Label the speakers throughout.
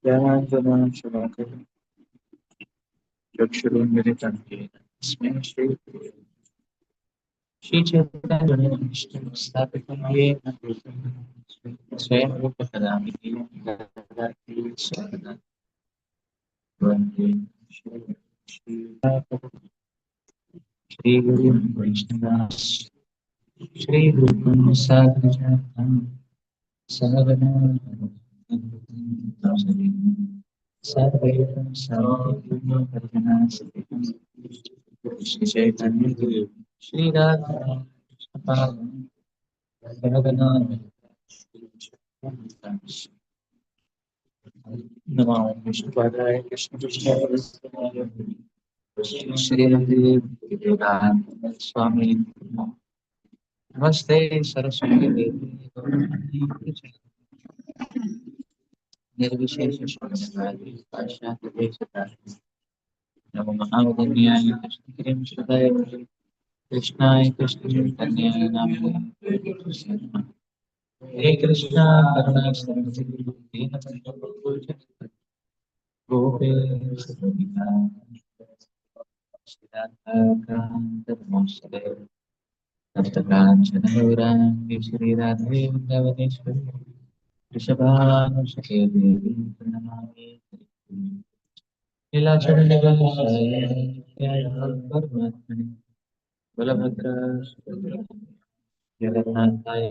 Speaker 1: ज्ञानाञ्जनाशलाकया चक्षुरुन्मिलितं येन तस्मै श्रीचैतन्यविष्णुं स्थापितं येन स्वयं रूपकदामि ददाति स्वपदां वन्दे श्रीगुरुं वैष्णवांश्च श्रीरूपं साग्रजातं सहगना सर्वैतं सर्वैतं परिजनासहितं श्रीचैतन्यदेव श्रीराधा कृष्णपादं सहगना नमो विष्णुपादाय कृष्णकृष्णाय श्रीमते स्वामी नमस्ते सरस्वती देवी निर्विशेष शून्यवादी पाश्चात्यदेशतारिणे नमो महावदन्याय कृष्णकिरीं कृष्णाय कृष्णचैतन्याय नामिने हे कृष्णा करुणा सिंधु दीनबन्धु गोपेश गोपिकान्त नमस्ते श्रीराधे वृन्दावनेश्वरी वृषभानुसुते देवी प्रणमामि नीलाचलनिवासाय नित्याय परमात्मने बलभद्र जगन्नाथाय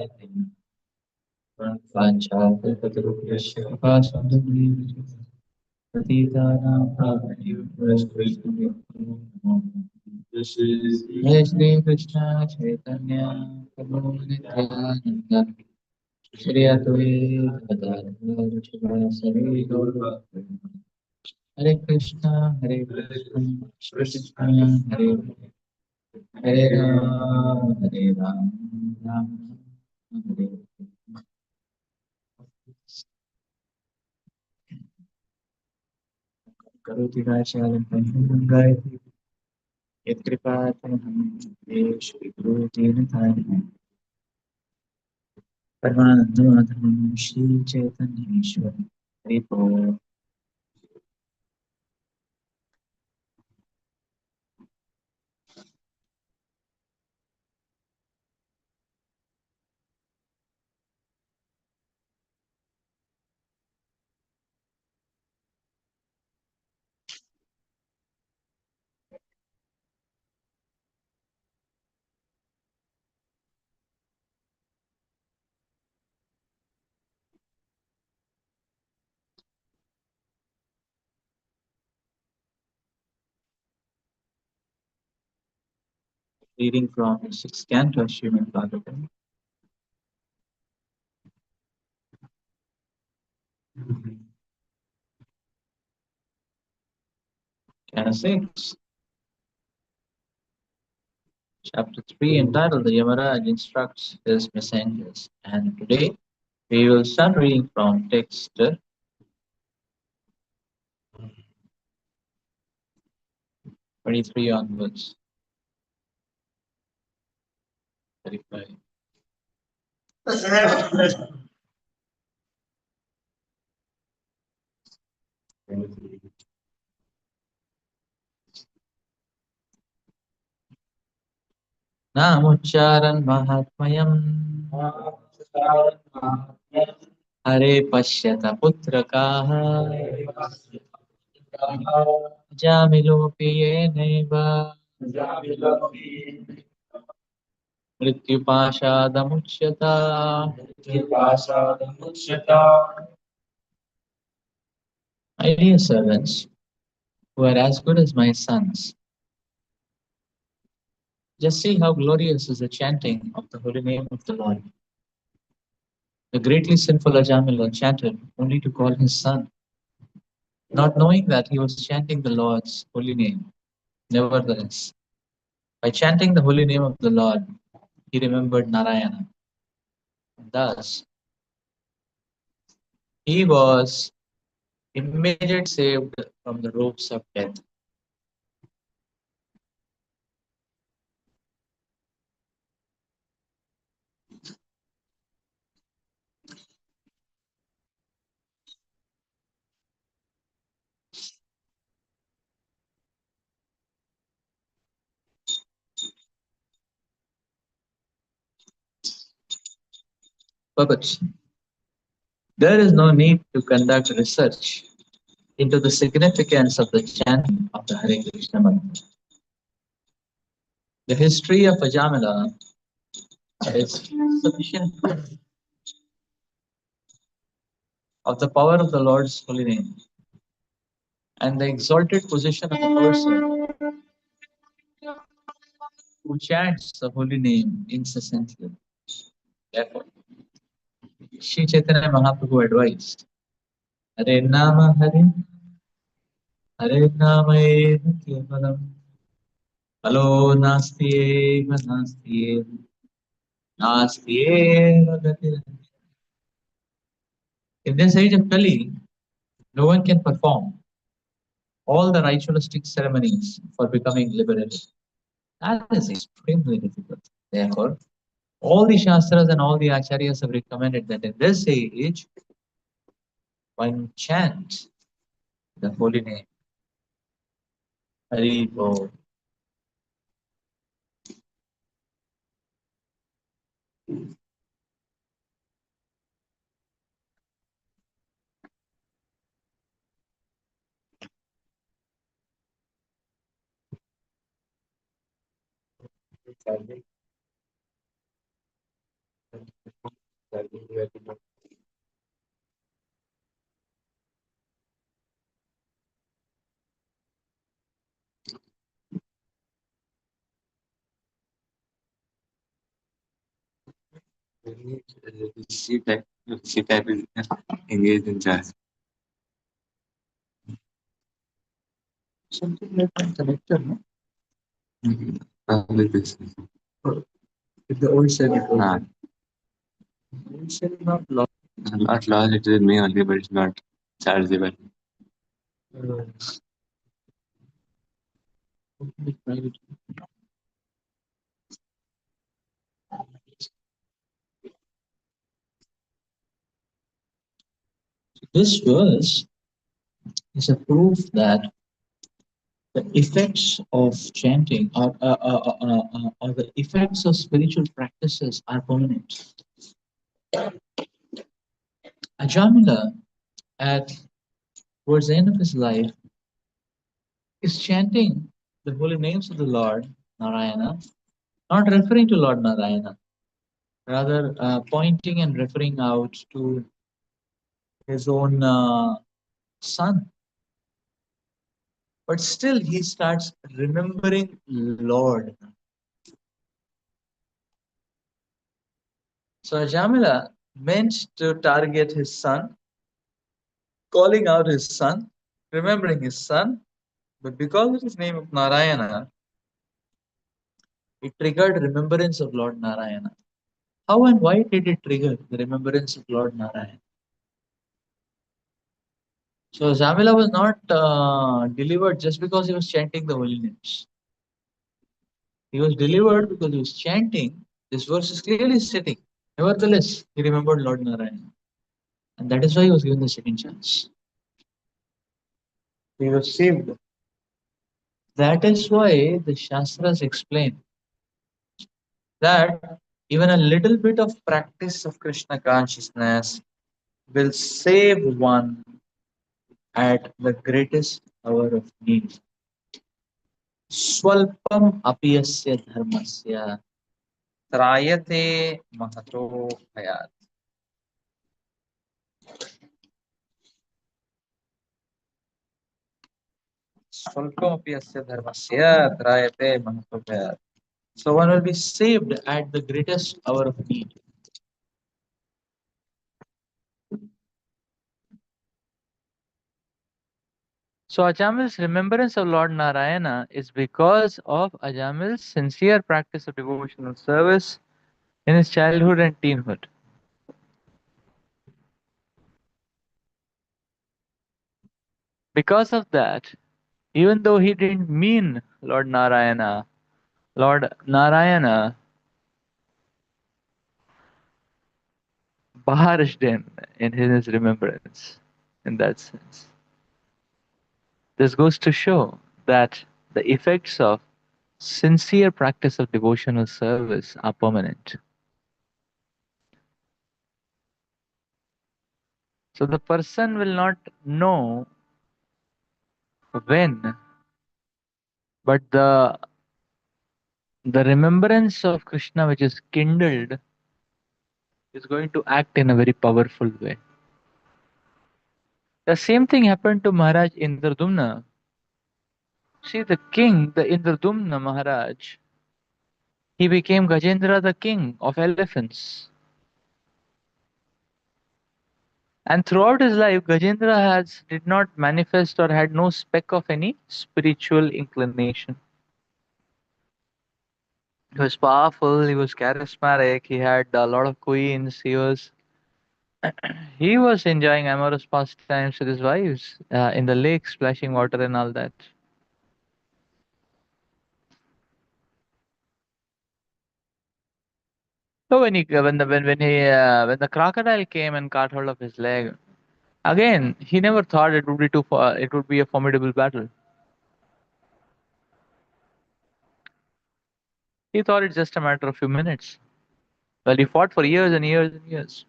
Speaker 1: वाञ्छाकल्पतरुभ्यश्च कृपासिन्धुभ्यो पतितानां पावनेभ्यो जय श्री कृष्ण चैतन्य प्रभु नित्यानंद श्री अद्वैत गदाधर शिवासादि गौरभक्तवृंद हरे कृष्ण कृष्ण हरे हरे हरे राम राम हरे हरे। करोति वाचालं पठनं गायति यत्कृपातमहं श्रीगुरुतेन तारिणं परमानन्दमाधवं श्रीचैतन्येश्वरं हरिः। Reading from the sixth canto of Srimad Bhagavatam, Canto 6, Chapter 3, entitled The Yamaraj Instructs His Messengers. And today we will start reading from text 23 onwards, 35. Namucharan Mahatmayam Hare Pashyata Putrakaha Jamilopi Yeneva Mrityupashadamuchyata. My dear servants, who are as good as my sons, just see how glorious is the chanting of the holy name of the Lord. The greatly sinful Ajamila chanted only to call his son, not knowing that he was chanting the Lord's holy name. Nevertheless, by chanting the holy name of the Lord, he remembered Narayana. Thus, he was immediately saved from the ropes of death. purpose. There is no need to conduct research into the significance of the chanting of the Hare Krishna mantra. The history of Ajamila is sufficient proof of the power of the Lord's holy name and the exalted position of a person who chants the holy name incessantly. Therefore, Sri Chaitanya Mahaprabhu advised, Hare Nama Hare, Hare Nama Eva Kevalam, Halo Nastyeva Nastyeva, Nastyeva Gatirani. In this age of Kali, no one can perform all the ritualistic ceremonies for becoming liberated. That is extremely difficult. Therefore, all the Shastras and all the Acharyas have recommended that in this age, one chant the holy name. Hari Bol.
Speaker 2: C type, C type is engaged in jazz.
Speaker 1: Something like a connector, no?
Speaker 2: Probably this.
Speaker 1: If the old said it was.
Speaker 2: Nah,
Speaker 1: Old said it not lost.
Speaker 2: not lost, it is me only, but it's not chargeable.
Speaker 1: Uh, private. This verse is a proof that the effects of chanting or the effects of spiritual practices are permanent. Ajamila, at towards the end of his life, is chanting the holy names of the Lord Narayana, not referring to Lord Narayana, rather pointing and referring out to his own son. But still, he starts remembering Lord. So Ajamila meant to target his son, calling out his son, remembering his son, but because of his name of Narayana, it triggered remembrance of Lord Narayana. How and why did it trigger the remembrance of Lord Narayana? So Jamila was not delivered just because he was chanting the holy names. He was delivered because he was chanting. This verse is clearly stating. Nevertheless, he remembered Lord Narayana. And that is why he was given the second chance. He was saved. That is why the Shastras explain that even a little bit of practice of Krishna consciousness will save one at the greatest hour of need. Swalpam apiyasya dharmasya trayate mahato bhayat. Swalpam apiyasya dharmasya trayate mahato bhayat. So one will be saved at the greatest hour of need. So Ajamil's remembrance of Lord Narayana is because of Ajamil's sincere practice of devotional service in his childhood and teenhood. Because of that, even though he didn't mean Lord Narayana barged in his remembrance in that sense. This goes to show that the effects of sincere practice of devotional service are permanent.
Speaker 3: So the person will not know when, but the remembrance of Krishna which is kindled is going to act in a very powerful way. The same thing happened to Maharaj Indradumna. See, the king, the Indradumna Maharaj, he became Gajendra, the king of elephants. And throughout his life, Gajendra did not manifest or had no speck of any spiritual inclination. He was powerful, he was charismatic, he had a lot of queens, he was enjoying amorous pastimes with his wives in the lake, splashing water and all that. So when the crocodile came and caught hold of his leg, again he never thought it would be too far, it would be a formidable battle. He thought it's just a matter of few minutes. Well, he fought for years and years and years.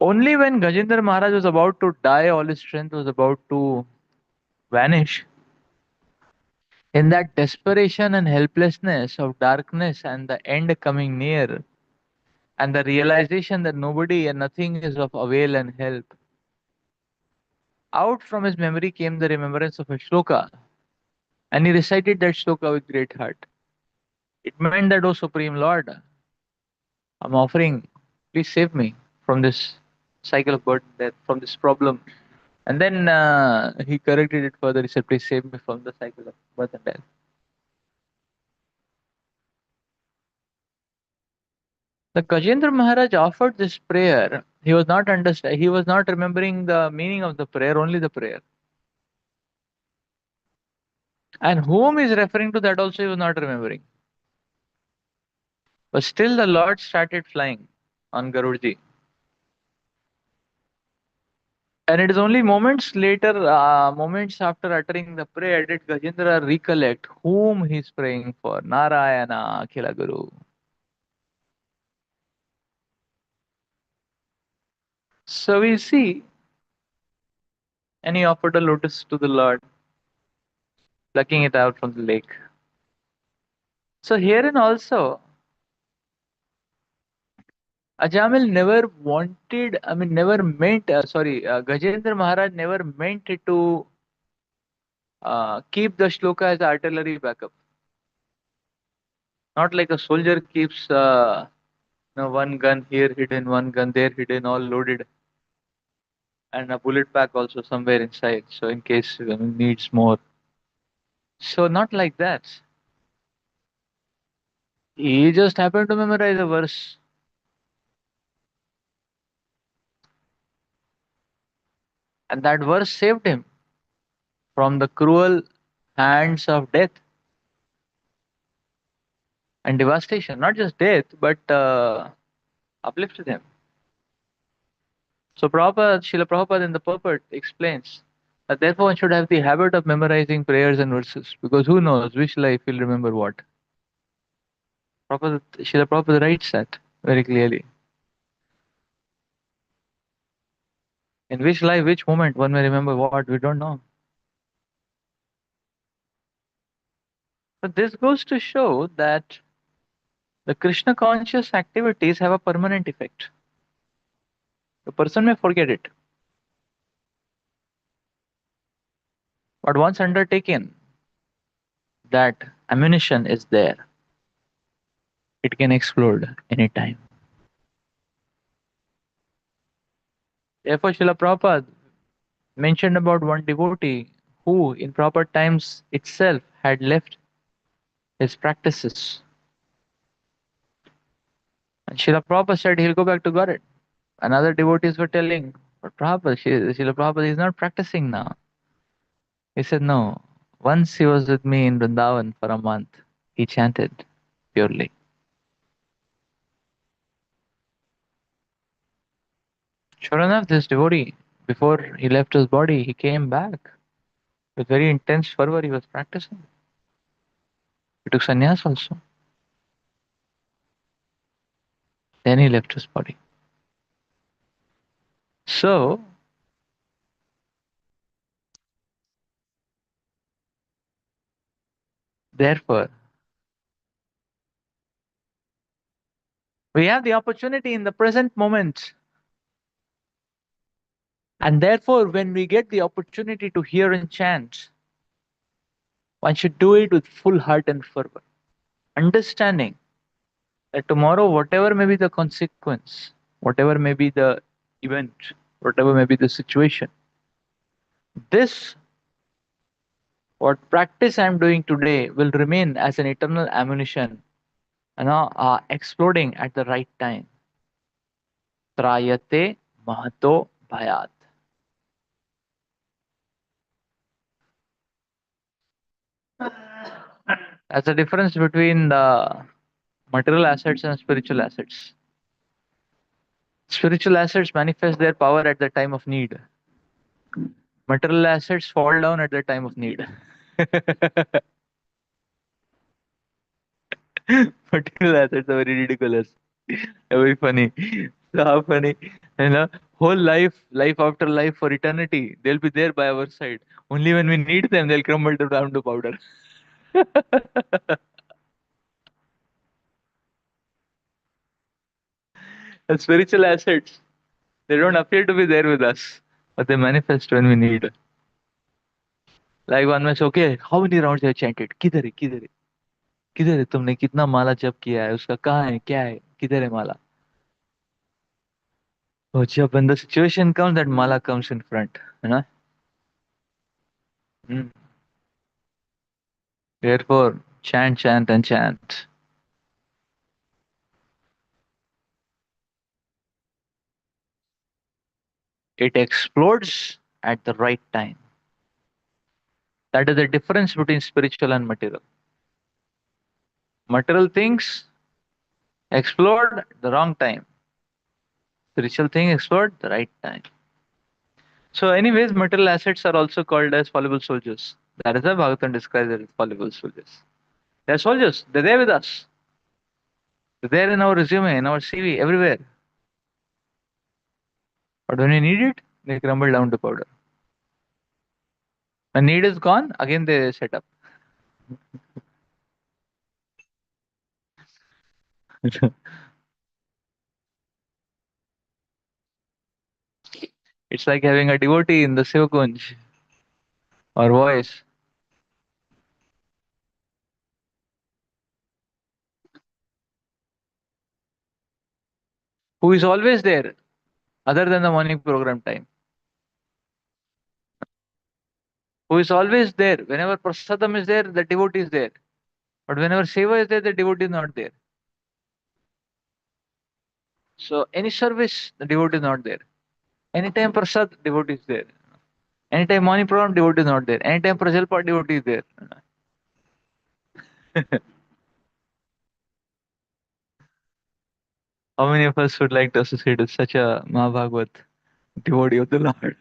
Speaker 3: Only when Gajendra Maharaj was about to die, all his strength was about to vanish. In that desperation and helplessness of darkness and the end coming near, and the realization that nobody and nothing is of avail and help, out from his memory came the remembrance of a shloka, and he recited that shloka with great heart. It meant that, O Supreme Lord, I'm offering, please save me from this cycle of birth and death, from this problem. And then he corrected it further. He said, please save me from the cycle of birth and death. The Gajendra Maharaj offered this prayer. He was not he was not remembering the meaning of the prayer, only the prayer. And whom is referring to that also he was not remembering. But still the Lord started flying on Garudji. And it is only moments later, moments after uttering the prayer, did Gajendra recollect whom he is praying for. Narayana Akhila Guru. So we see, and he offered a lotus to the Lord, plucking it out from the lake. So herein also, Ajamil never wanted, never meant, Gajendra Maharaj never meant to keep the shloka as artillery backup. Not like a soldier keeps one gun here hidden, one gun there hidden, all loaded, and a bullet pack also somewhere inside. So in case needs more. So not like that. He just happened to memorize a verse. And that verse saved him from the cruel hands of death and devastation. Not just death, but uplifted him. So Srila Prabhupada in the purport explains that therefore one should have the habit of memorizing prayers and verses, because who knows which life will remember what. Srila Prabhupada writes that very clearly. In which life, which moment one may remember what, we don't know. But this goes to show that the Krishna conscious activities have a permanent effect. The person may forget it, but once undertaken, that ammunition is there. It can explode anytime. Therefore, Srila Prabhupada mentioned about one devotee who, in proper times itself, had left his practices. And Srila Prabhupada said he'll go back to Godhead. And other devotees were telling, but Prabhupada, Srila Prabhupada is not practicing now. He said, no. Once he was with me in Vrindavan for a month. He chanted purely. Sure enough, this devotee, before he left his body, he came back with very intense fervor. He was practicing. took sannyas also. Then he left his body. So, therefore, we have the opportunity in the present moment. And therefore, when we get the opportunity to hear and chant, one should do it with full heart and fervor, understanding that tomorrow, whatever may be the consequence, whatever may be the event, whatever may be the situation, this, what practice I'm doing today, will remain as an eternal ammunition, exploding at the right time. Trayate mahato bhayat. That's the difference between the material assets and spiritual assets. Spiritual assets manifest their power at the time of need. Material assets fall down at the time of need. Material assets are very ridiculous. They're very funny. So how funny. You know, whole life, life after life for eternity, they'll be there by our side. Only when we need them, they'll crumble down to powder. And spiritual assets, they don't appear to be there with us, but they manifest when we need. Like one may say, okay, how many rounds you have chanted? किधर है किधर है किधर है तुमने कितना माला जप किया है उसका कहाँ है क्या है किधर है माला. Oh, jab when the situation comes, that mala comes in front, you know. Mm. Therefore, chant, chant, and chant. It explodes at the right time. That is the difference between spiritual and material. Material things explode at the wrong time. Spiritual things explode the right time. So, anyways, material assets are also called as fallible soldiers. That is why Bhagavatam describes it as fallible soldiers. They are soldiers. They're there with us. They're there in our resume, in our CV, everywhere. But when we need it, they crumble down to powder. When need is gone, again they set up. It's like having a devotee in the Sivakunj or voice who is always there other than the morning program time. Who is always there. Whenever prasadam is there, the devotee is there. But whenever seva is there, the devotee is not there. So any service, the devotee is not there. Anytime prasad, devotee is there. Anytime morning program, devotee is not there. Anytime prajalpa, devotee is there. How many of us would like to associate with such a Mahabhagavat devotee of the Lord?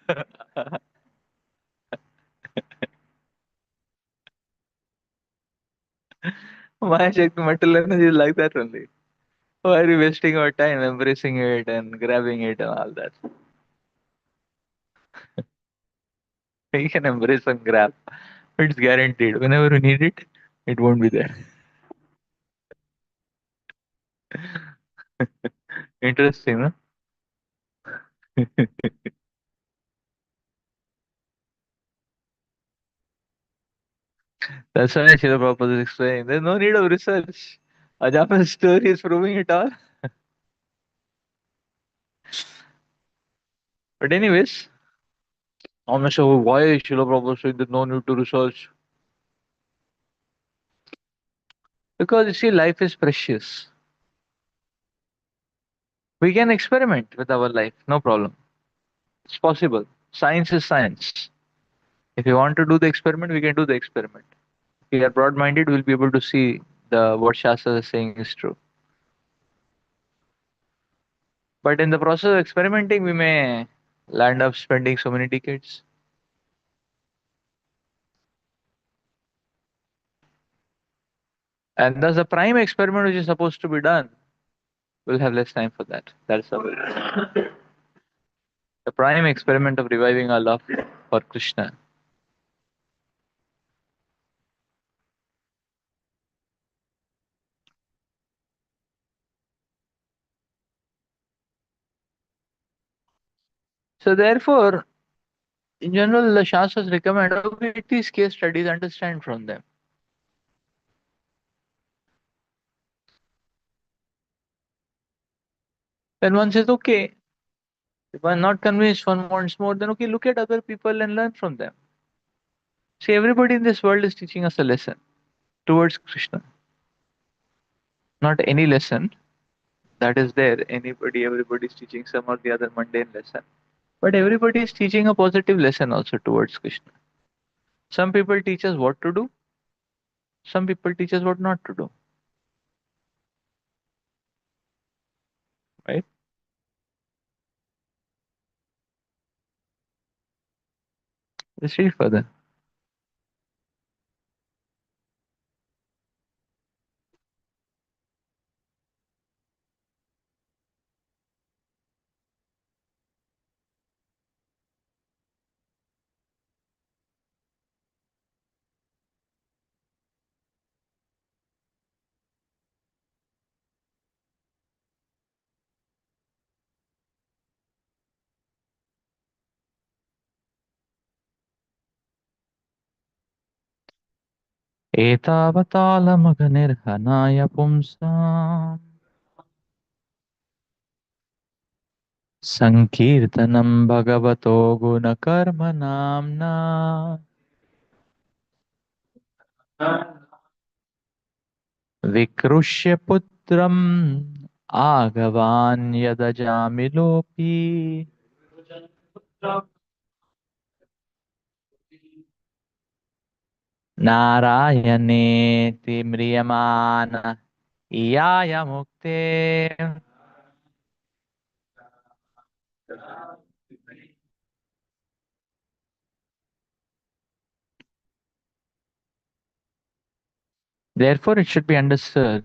Speaker 3: Maya Shakti material energy is like that only. Why are we wasting our time embracing it and grabbing it and all that? You can embrace and grab. It's guaranteed. Whenever you need it, it won't be there. Interesting, no? That's why Srila Prabhupada is explaining. There's no need of research. Ajama's story is proving it all. But anyways, I'm not sure why Srila Prabhupada is saying there's no need to research. Because you see, life is precious. We can experiment with our life, no problem. It's possible. Science is science. If you want to do the experiment, we can do the experiment. If we are broad-minded, we'll be able to see the what Shastra is saying is true. But in the process of experimenting, we may land up spending so many decades. And thus the prime experiment which is supposed to be done, we'll have less time for that. That's the prime experiment of reviving our love for Krishna. So therefore, in general, the Shastras recommend read these case studies, understand from them. Then one says, okay, if I'm not convinced, one wants more, then okay, look at other people and learn from them. See, everybody in this world is teaching us a lesson towards Krishna. Not any lesson that is there. Everybody is teaching some or the other mundane lesson. But everybody is teaching a positive lesson also towards Krishna. Some people teach us what to do, some people teach us what not to do. Right? Let's read further. एतावतालमघनिर्हनाय पुंसाम् सङ्कीर्तनं भगवतो गुणकर्मनाम्ना विकृष्य पुत्रम् आगवान् यदजामिलोऽपि नारायणेति म्रियमाण इयाय मुक्ते. Therefore, it should be understood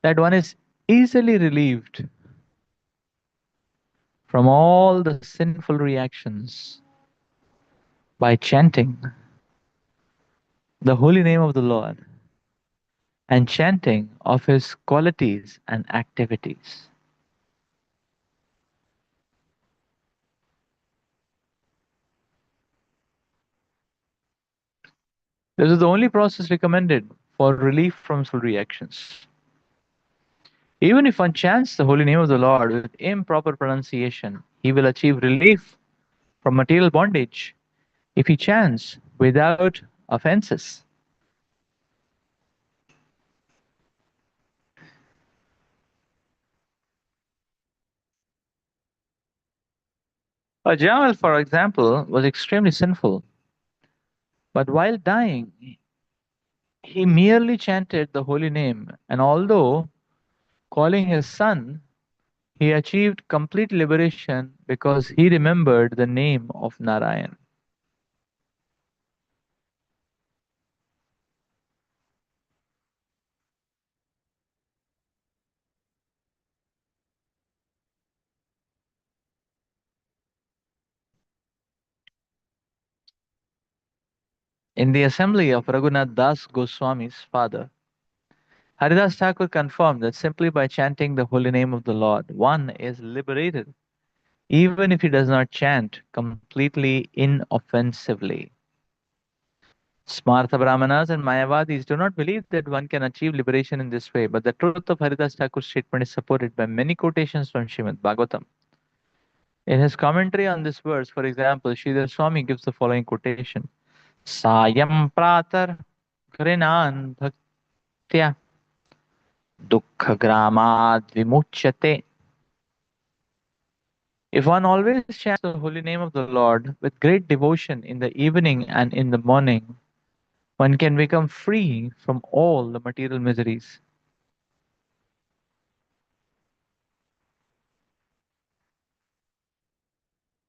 Speaker 3: that one is easily relieved from all the sinful reactions by chanting the holy name of the Lord and chanting of his qualities and activities. This is the only process recommended for relief from sinful reactions. Even if one chants the holy name of the Lord with improper pronunciation, he will achieve relief from material bondage if he chants without offenses. Jamal, for example, was extremely sinful, but while dying, he merely chanted the holy name, and although calling his son, he achieved complete liberation because he remembered the name of Narayan. In the assembly of Raghunath Das Goswami's father, Haridas Thakur confirmed that simply by chanting the holy name of the Lord, one is liberated, even if he does not chant completely inoffensively. Smartha Brahmanas and Mayavadis do not believe that one can achieve liberation in this way, but the truth of Haridas Thakur's statement is supported by many quotations from Srimad Bhagavatam. In his commentary on this verse, for example, Sridhar Swami gives the following quotation: Sayam pratar grinan bhaktya dukkha gramad vimuchyate. If one always chants the holy name of the Lord with great devotion in the evening and in the morning, one can become free from all the material miseries.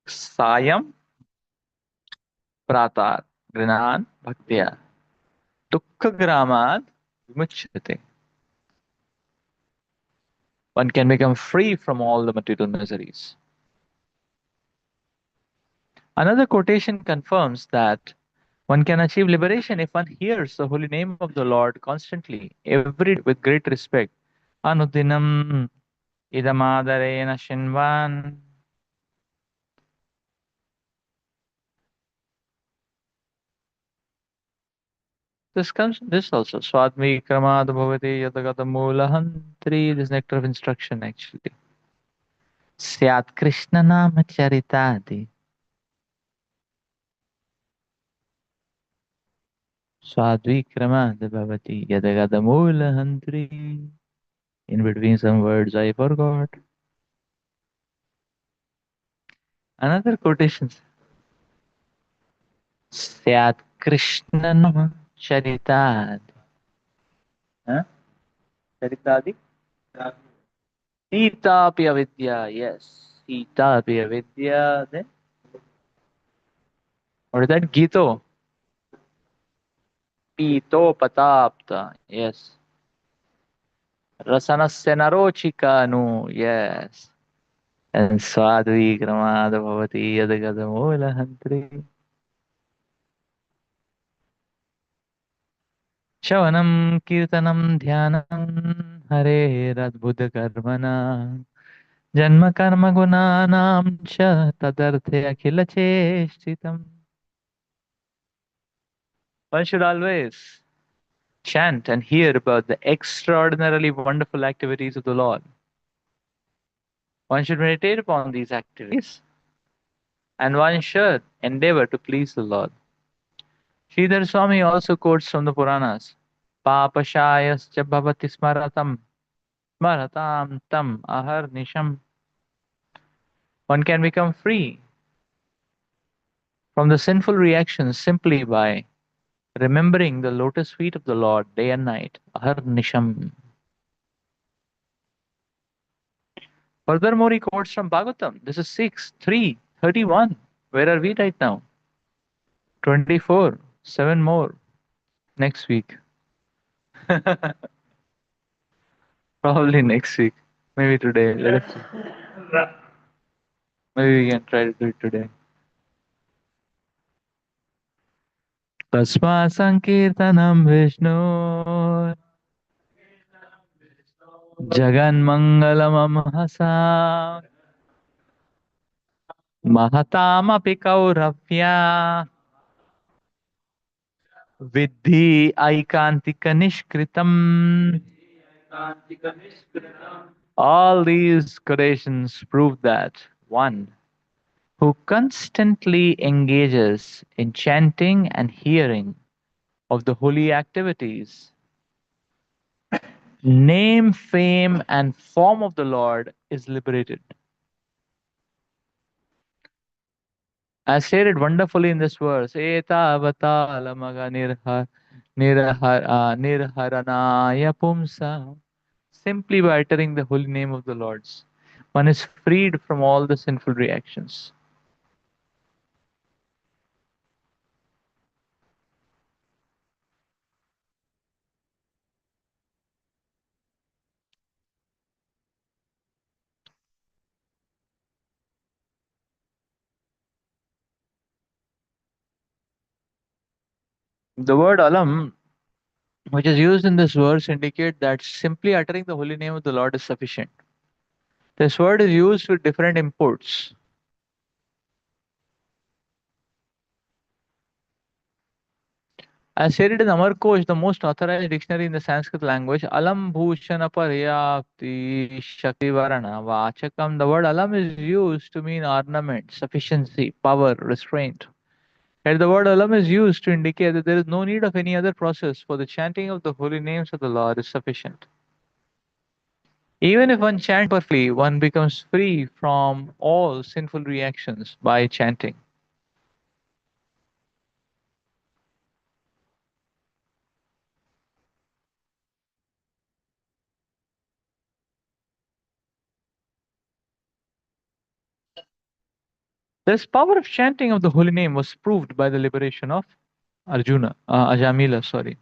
Speaker 3: Sayam pratar grinan bhaktya Dukkhagramat vimuchyate. One can become free from all the material miseries. Another quotation confirms that one can achieve liberation if one hears the holy name of the Lord constantly, every day, with great respect. Anudinam idamadharena shinvan. This comes this also. Swadmi kramad bhavati yadagata mulahantri. This nectar of instruction actually. Syat Krishna nama charitadi. Swadvi kramad bhavati yadagata mulahantri. In between some words I forgot. Another quotation. Syat Krishna nama charitadi. Huh? Charitadi? Sita pi avidya. Yes. Sita pi avidya. Then what is that? Gito. Pito patapta. Yes. Rasanasya narochikanu. Yes. And Swadvi Kramada Bhavati Yadagadamula Hantri. Shavanam Kirtanam Dhyanam Hare Radbhuta Karmana Janma Karma Gunanam Cha Tadarthe Akhila Cheshtitam. One should always chant and hear about the extraordinarily wonderful activities of the Lord. One should meditate upon these activities and one should endeavor to please the Lord. Sridhar Swami also quotes from the Puranas. Papashayascha bhavati smaratam tam ahar nisham. One can become free from the sinful reactions simply by remembering the lotus feet of the Lord day and night. Ahar nisham. Furthermore, he quotes from Bhagavatam. This is 6, 3, 31. Where are we right now? 24. 7 more next week. Probably next week. Maybe today. Let us see. Maybe we can try to do it today. Tasma Sankirtanam Vishnu Jagan Mangalam Hasa Mahatam api Kauravya Vidhi Aikantika Nishkritam. All these quotations prove that one who constantly engages in chanting and hearing of the holy activities, name, fame, and form of the Lord is liberated. As stated wonderfully in this verse, nirharanaya pumsa. Simply by uttering the holy name of the Lord's, one is freed from all the sinful reactions. The word alam, which is used in this verse, indicate that simply uttering the holy name of the Lord is sufficient. This word is used with different imports. As stated in Amarkosh, the most authorized dictionary in the Sanskrit language, alam bhushana paryapti shakti varana vachakam. The word alam is used to mean ornament, sufficiency, power, restraint. And the word alam is used to indicate that there is no need of any other process, for the chanting of the holy names of the Lord is sufficient. Even if one chants perfectly, one becomes free from all sinful reactions by chanting. This power of chanting of the holy name was proved by the liberation of Ajamila, sorry.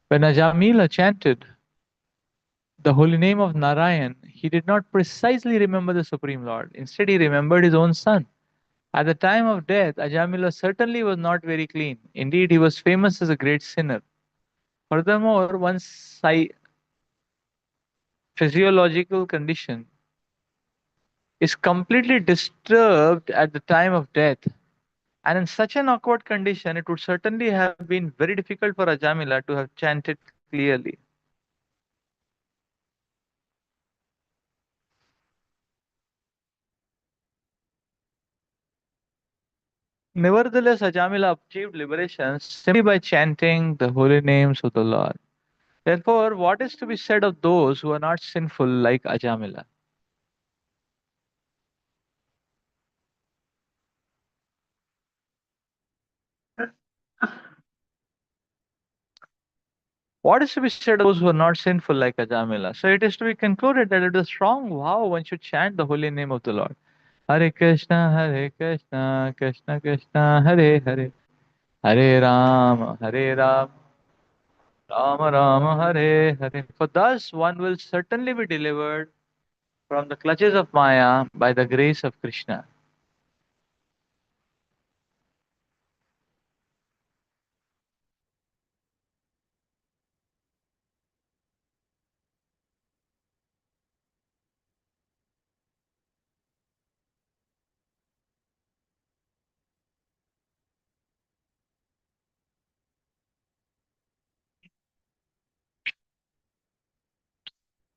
Speaker 3: When Ajamila chanted the holy name of Narayan, he did not precisely remember the Supreme Lord. Instead, he remembered his own son. At the time of death, Ajamila certainly was not very clean. Indeed, he was famous as a great sinner. Furthermore, one's physiological condition is completely disturbed at the time of death. And in such an awkward condition, it would certainly have been very difficult for Ajamila to have chanted clearly. Nevertheless, Ajamila achieved liberation simply by chanting the holy names of the Lord. Therefore, what is to be said of those who are not sinful like Ajamila? What is to be said of those who are not sinful like Ajamila? So it is to be concluded that it is a strong vow one should chant the holy name of the Lord. Hare Krishna, Krishna Krishna, Hare Hare, Hare Ram, Rama Rama, Hare Hare. For thus one will certainly be delivered from the clutches of Maya by the grace of Krishna.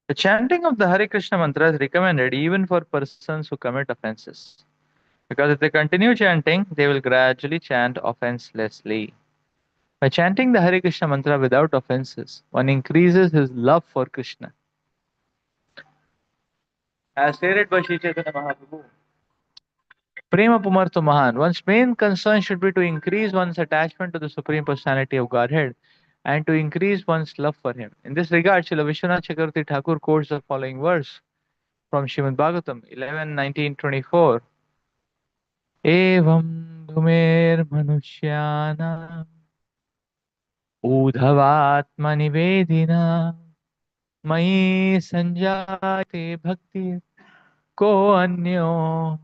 Speaker 3: The chanting of the Hare Krishna mantra is recommended even for persons who commit offenses. Because if they continue chanting, they will gradually chant offenselessly. By chanting the Hare Krishna mantra without offenses, one increases his love for Krishna. As stated by Sri Chaitanya Mahaprabhu, Prema Pumarto Mahan, one's main concern should be to increase one's attachment to the Supreme Personality of Godhead and to increase one's love for Him. In this regard, Srila Vishwanath Chakravarti Thakur quotes the following verse from Srimad Bhagavatam 11:19-24. Evam dhumer manushyanam udhavatmanivedina मयि संजाते भक्ति को अन्यो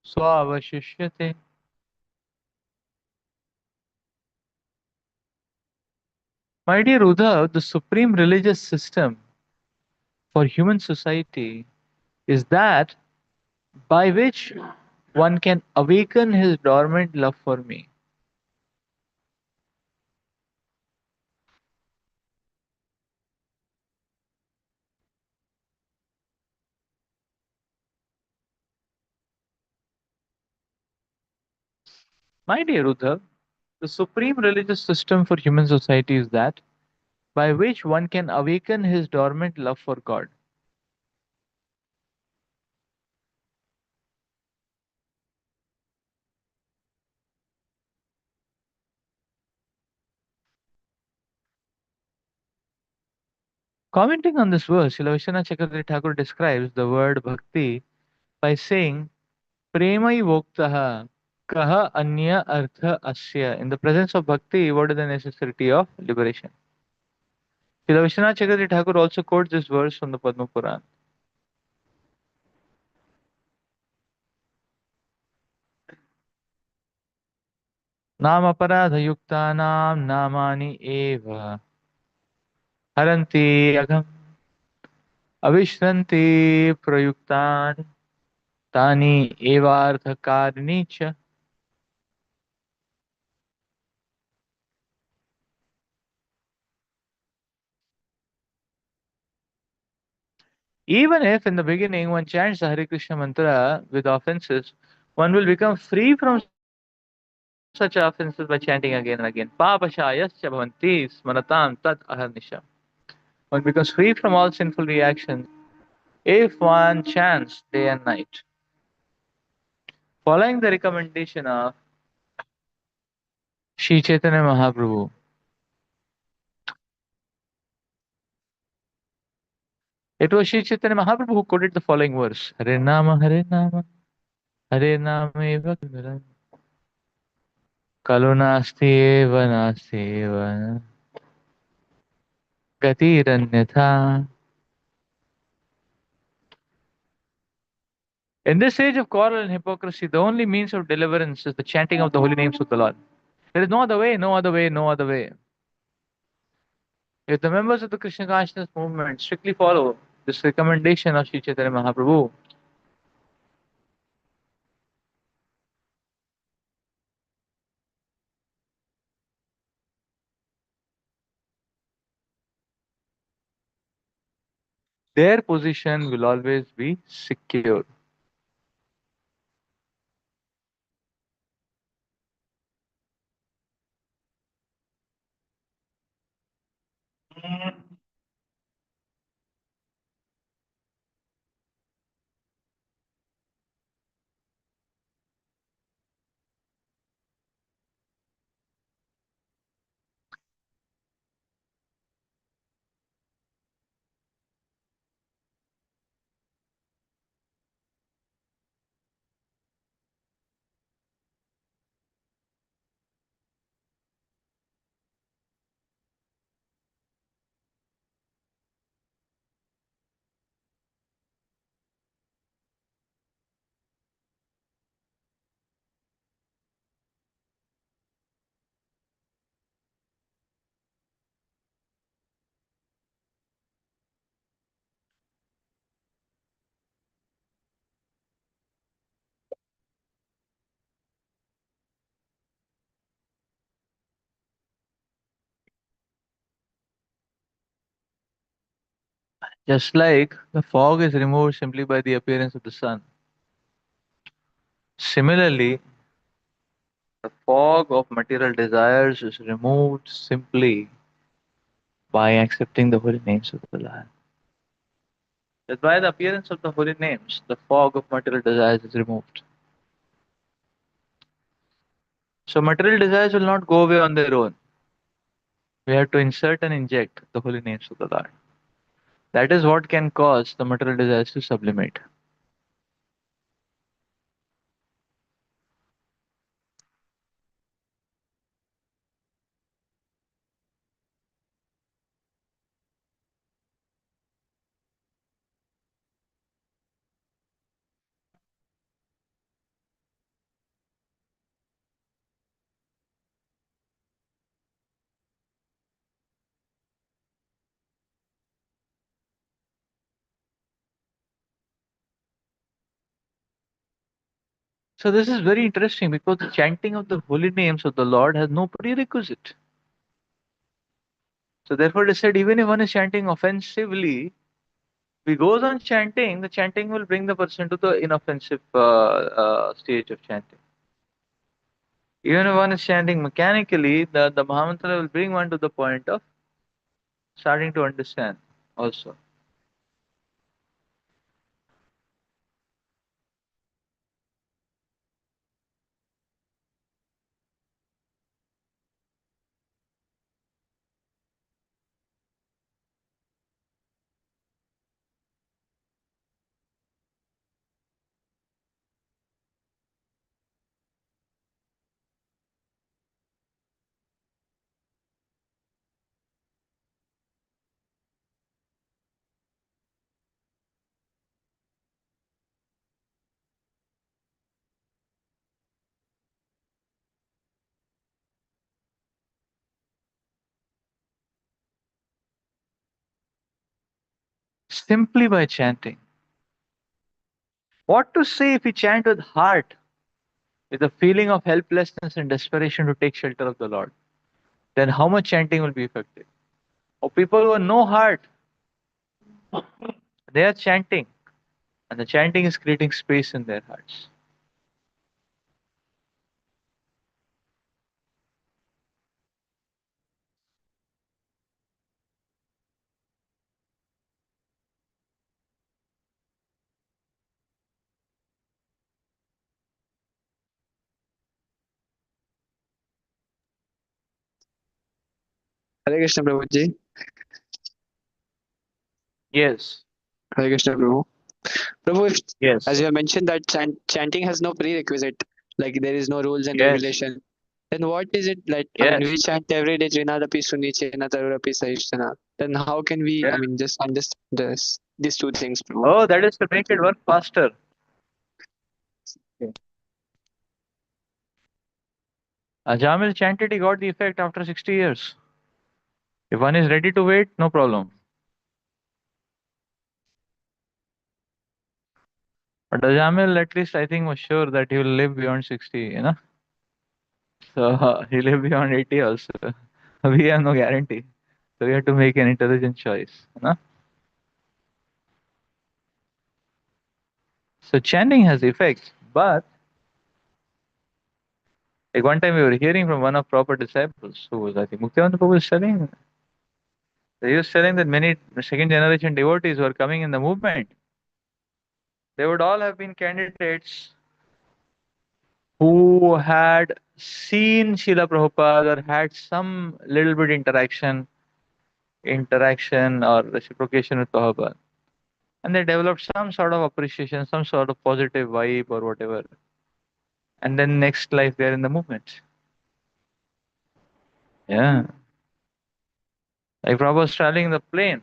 Speaker 3: स्वावशिष्यते. My dear Uddhav, the supreme religious system for human society is that by which one can awaken his dormant love for me. My dear Uddhav, the supreme religious system for human society is that by which one can awaken his dormant love for God. Commenting on this verse, Srila Vishwanath Chakravarti Thakur describes the word bhakti by saying, Premai Voktaha Kaha Anya Artha Asya. In the presence of bhakti, what is the necessity of liberation? Srila Vishwanath Chakravarti Thakur also quotes this verse from the Padma Puran. Nam aparadha yuktanam namani eva haranti agham avishranti prayuktan tani evartha karini cha. Even if in the beginning one chants the Hare Krishna mantra with offenses, one will become free from such offenses by chanting again and again. Papashayascha bhavanti smaratam tat aharnisha. One becomes free from all sinful reactions if one chants day and night. Following the recommendation of Sri Chaitanya Mahaprabhu, it was Sri Chaitanya Mahaprabhu who quoted the following verse: Hare Nama, हरे नामेव केवलम् खलु नास्ति एव नास्ति एव गतिरन्यथा. In this age of quarrel and hypocrisy, the only means of deliverance is the chanting of the holy names of the Lord. There is no other way, no other way, no other way. If the members of the Krishna consciousness movement strictly follow this recommendation of Sri Chaitanya Mahaprabhu, their position will always be secure. Just like the fog is removed simply by the appearance of the sun. Similarly, the fog of material desires is removed simply by accepting the holy names of the Lord. That by the appearance of the holy names, the fog of material desires is removed. So material desires will not go away on their own. We have to insert and inject the holy names of the Lord. That is what can cause the material desires to sublimate. So this is very interesting because the chanting of the holy names of the Lord has no prerequisite. So therefore it is said even if one is chanting offensively, if he goes on chanting, the chanting will bring the person to the inoffensive stage of chanting. Even if one is chanting mechanically, the Mahamantra will bring one to the point of starting to understand also. Simply by chanting. What to say if we chant with heart, with a feeling of helplessness and desperation to take shelter of the Lord? Then how much chanting will be effective? Or people who have no heart, they are chanting, and the chanting is creating space in their hearts.
Speaker 4: Hare Krishna Prabhu ji.
Speaker 3: Yes.
Speaker 4: Hare Krishna Prabhu. Prabhu, if,
Speaker 3: Yes.
Speaker 4: as you have mentioned that chanting has no prerequisite, like there is no rules and
Speaker 3: Yes.
Speaker 4: regulation, then what is it like? I mean,
Speaker 3: Yes.
Speaker 4: we chant every day, Trinadapi Sunichena Tarurapi Sahishtana. Then how can we,
Speaker 3: Yeah.
Speaker 4: I mean, just understand these two things, Prabhu?
Speaker 3: Oh, that is to make it work faster. Ajamil chanted, he got the effect after 60 years. If one is ready to wait, no problem. But Ajamil, at least I think, was sure that he will live beyond 60, you know. So he lived beyond 80 also. We have no guarantee. So we have to make an intelligent choice, you know. So chanting has effects, but like one time we were hearing from one of proper disciples who was, I think, Muktivedanta Prabhu was telling, he was telling that many second generation devotees who are coming in the movement, they would all have been candidates who had seen Srila Prabhupada or had some little bit interaction or reciprocation with Prabhupada. And they developed some sort of appreciation, some sort of positive vibe or whatever. And then next life they're in the movement. Yeah. Like Prabhupada was traveling in the plane.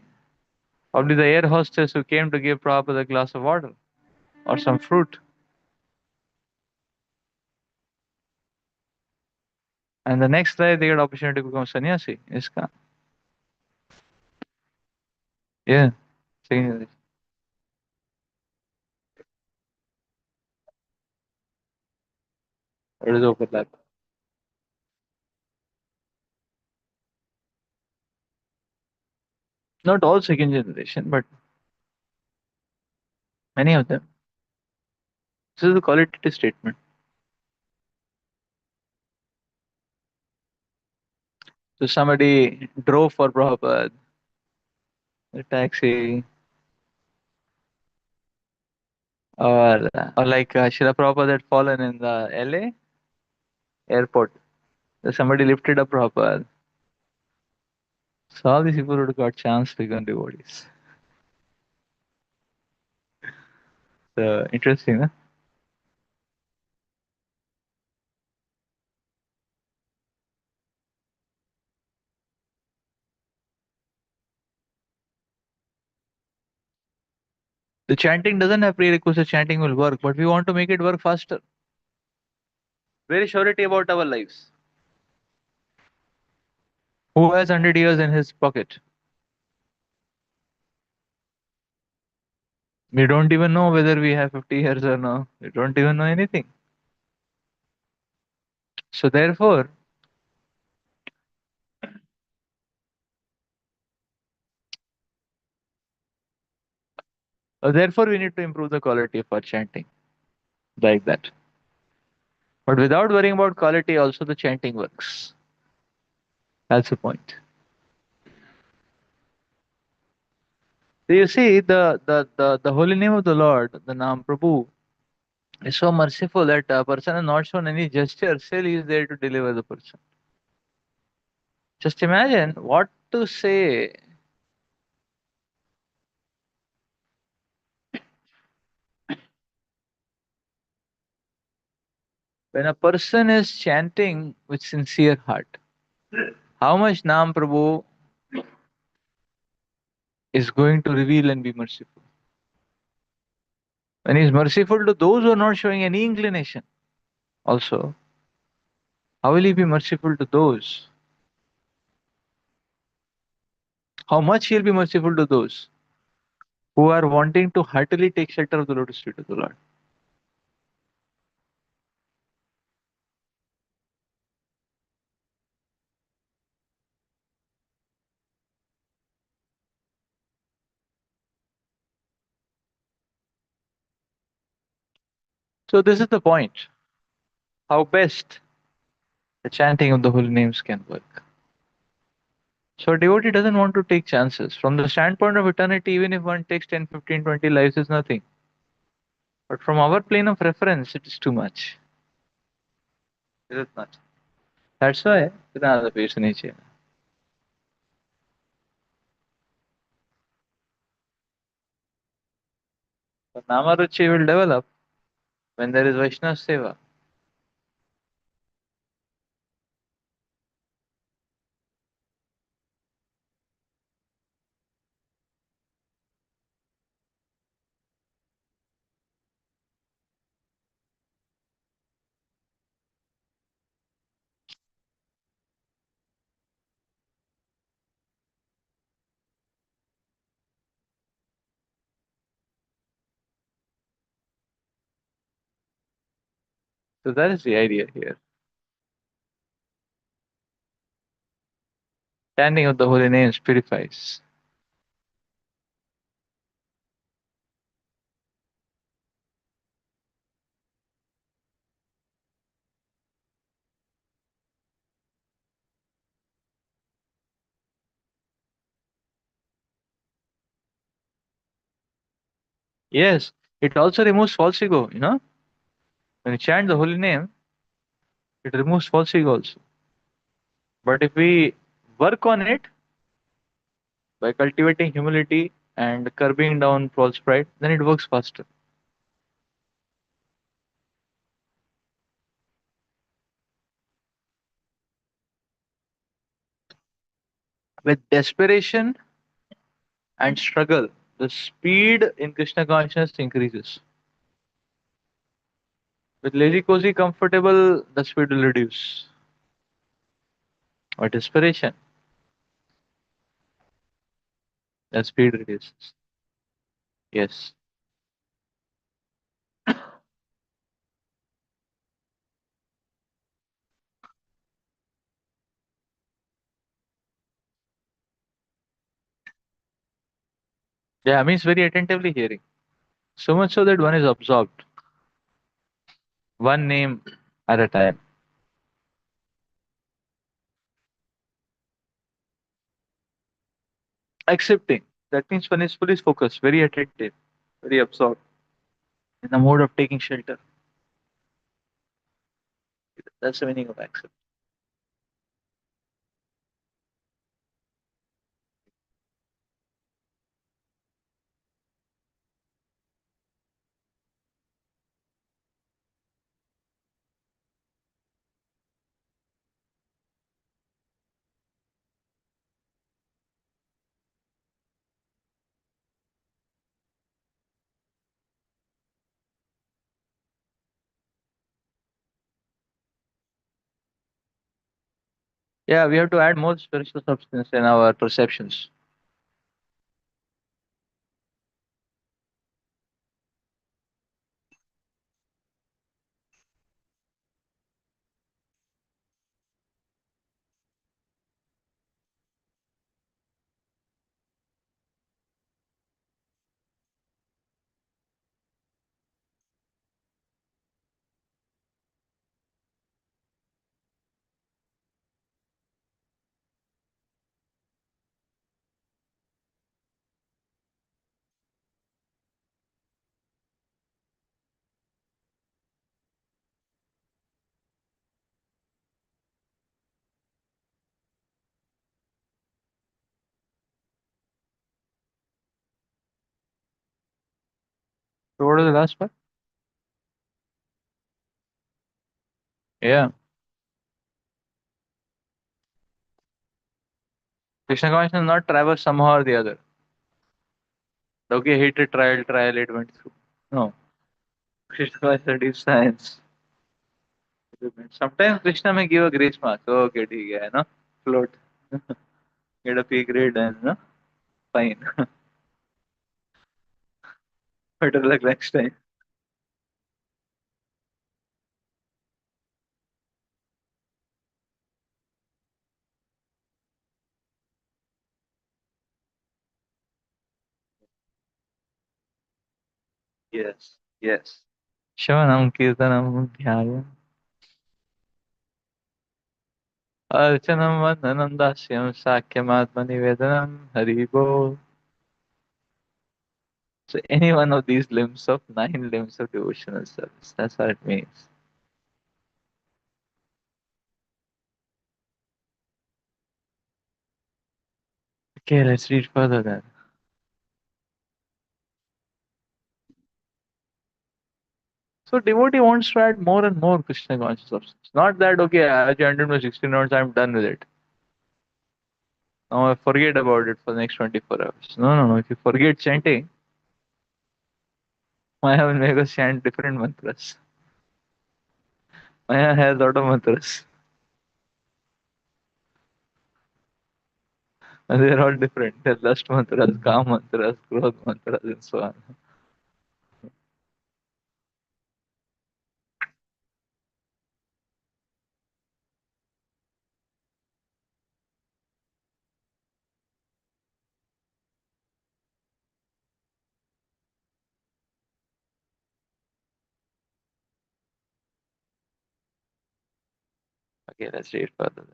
Speaker 3: Probably the air hostess who came to give Prabhupada a glass of water or some fruit. And the next life they get opportunity to become sannyasi. Iska. Yeah. Second It is overlap. Not all second generation, but many of them. This is a qualitative statement. So somebody drove for Prabhupada, a taxi, or like Srila Prabhupada had fallen in the LA airport. So somebody lifted up Prabhupada. So all these people would have got chance to become devotees. So interesting, huh? The chanting doesn't have prerequisites, chanting will work, but we want to make it work faster. Very surety about our lives. Who has 100 years in his pocket? We don't even know whether we have 50 years or no. We don't even know anything. So therefore, we need to improve the quality of our chanting like that. But without worrying about quality, also the chanting works. That's the point. So you see, the holy name of the Lord, the Nam Prabhu, is so merciful that a person has not shown any gesture, still he is there to deliver the person. Just imagine what to say when a person is chanting with sincere heart. How much Nam Prabhu is going to reveal and be merciful. When he is merciful to those who are not showing any inclination, also, how will he be merciful to those? How much he'll be merciful to those who are wanting to heartily take shelter of the lotus feet of the Lord. So this is the point. How best the chanting of the holy names can work. So a devotee doesn't want to take chances. From the standpoint of eternity, even if one takes 10, 15, 20 lives is nothing. But from our plane of reference, it is too much. Is it not? That's why Vedanta Pesa Niche. Namaruchi will develop when there is Vaishnava Seva. So that is the idea here. Chanting of the holy names purifies. Yes, it also removes false ego, you know. When you chant the holy name, it removes false ego also. But if we work on it by cultivating humility and curbing down false pride, then it works faster. With desperation and struggle, the speed in Krishna consciousness increases. With lazy, cozy, comfortable, the speed will reduce. Or desperation, the speed reduces. Yes. Yeah, means very attentively hearing. So much so that one is absorbed. One name at a time. Accepting. That means one is fully focused, very attentive, very absorbed, in the mode of taking shelter. That's the meaning of accept. Yeah, we have to add more spiritual substance in our perceptions. So what is the last part? Yeah. Krishna consciousness not traverse somehow or the other. Okay, hated trial it went through. No. Krishna consciousness deep science. Sometimes Krishna may give a grace mark. Okay, ठीक है ना? Float. Get a P grade and no? Fine. Better luck next time. Yes. Yes. Shravanam Kirtanam Dhyaya. Archanam Vandanam Dasyam Sakyam Nivedanam Hari Bol. So any one of these limbs of 9 limbs of devotional service. That's what it means. Okay, let's read further then. So devotee wants to add more and more Krishna consciousness. Not that okay, I chanted my 16 hours, I'm done with it. Now I forget about it for the next 24 hours. No, no, no. If you forget chanting, Maya will make us chant different mantras. Maya has a lot of mantras. And they're all different. They're lust mantras, calm mantras, growth mantras, and so on. Okay, let's read further. Then.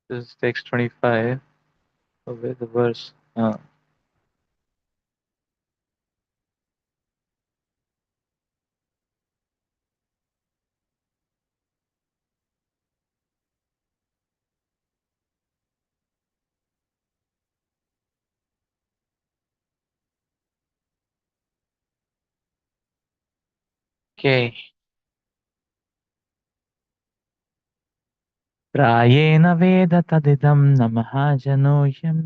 Speaker 3: This is text 25. Oh, where's the verse? Okay. प्रायेण वेद तदिदं न महाजनोऽयम्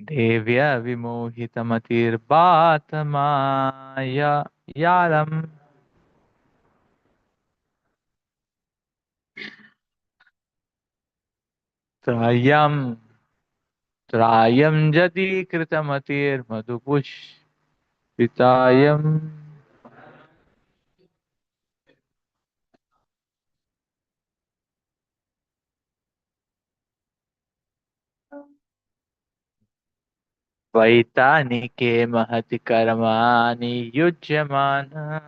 Speaker 3: देव्या विमोहितमतिर्बातमायालम् त्रायं जदि कृतमतिर्मधुपुष्पितायम् वैतानिके महति कर्माणि युज्यमाना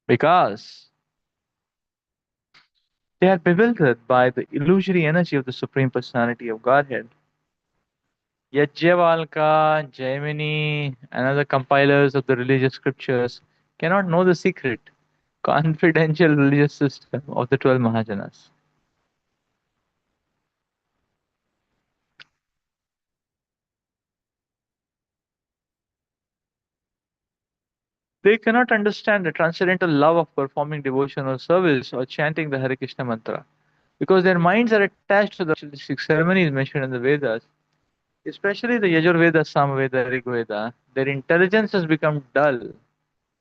Speaker 3: because they are bewildered by the illusory energy of the Supreme Personality of Godhead. Yajnavalkya, Jaimini, and other compilers of the religious scriptures cannot know the secret, confidential religious system of the 12 Mahajanas. They cannot understand the transcendental love of performing devotional service or chanting the Hare Krishna mantra because their minds are attached to the ritualistic ceremonies mentioned in the Vedas, especially the Yajurveda, Samaveda, Rigveda. Their intelligence has become dull.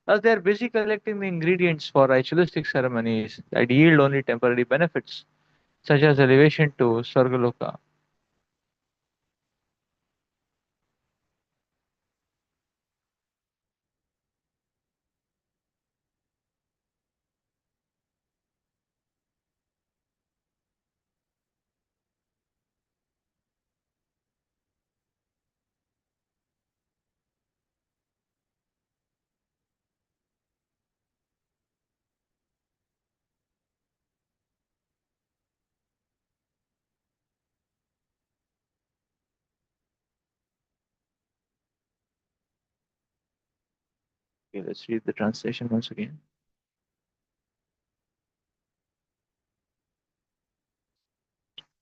Speaker 3: Thus, they are busy collecting the ingredients for ritualistic ceremonies that yield only temporary benefits, such as elevation to Sargaloka. Okay, let's read the translation once again.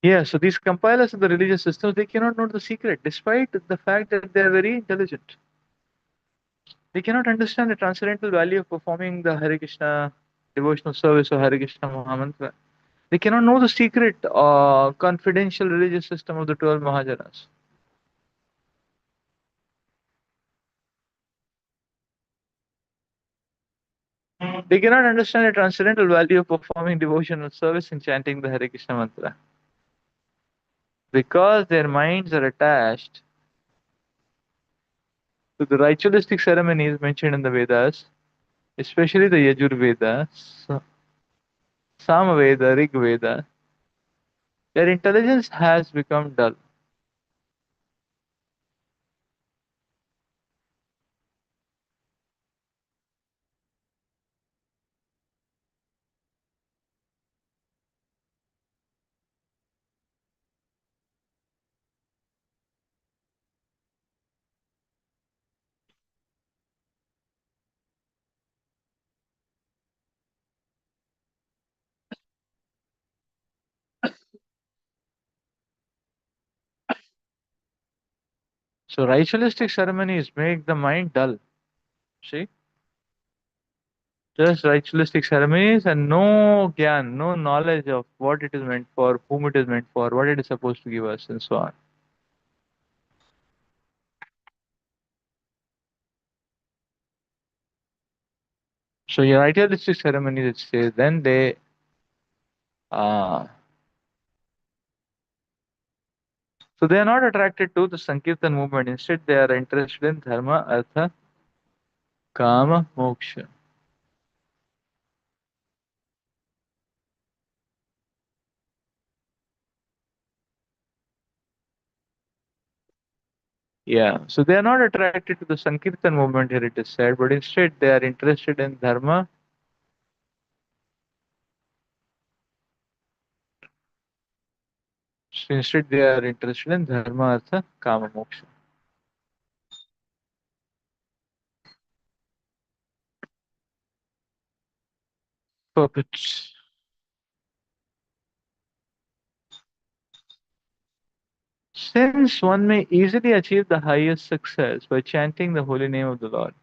Speaker 3: Yeah, so these compilers of the religious systems, they cannot know the secret, despite the fact that they are very intelligent. They cannot understand the transcendental value of performing the Hare Krishna devotional service or Hare Krishna Mahamantra. They cannot know the secret confidential religious system of the 12 Mahajanas. They cannot understand the transcendental value of performing devotional service and chanting the Hare Krishna mantra because their minds are attached to the ritualistic ceremonies mentioned in the Vedas, especially the Yajurveda, Samaveda, Rigveda. Their intelligence has become dull. So ritualistic ceremonies make the mind dull. See? Just ritualistic ceremonies and no gyan, no knowledge of what it is meant for, whom it is meant for, what it is supposed to give us, and so on. So your ritualistic ceremonies, it says, then they uh, so they are not attracted to the Sankirtan movement. Instead, they are interested in dharma, artha, kama, moksha. Yeah, so they are not attracted to the Sankirtan movement here, it is said, but instead they are interested in dharma. So instead they are interested in dharma, artha, kama, moksha. Puppets. Since one may easily achieve the highest success by chanting the holy name of the Lord.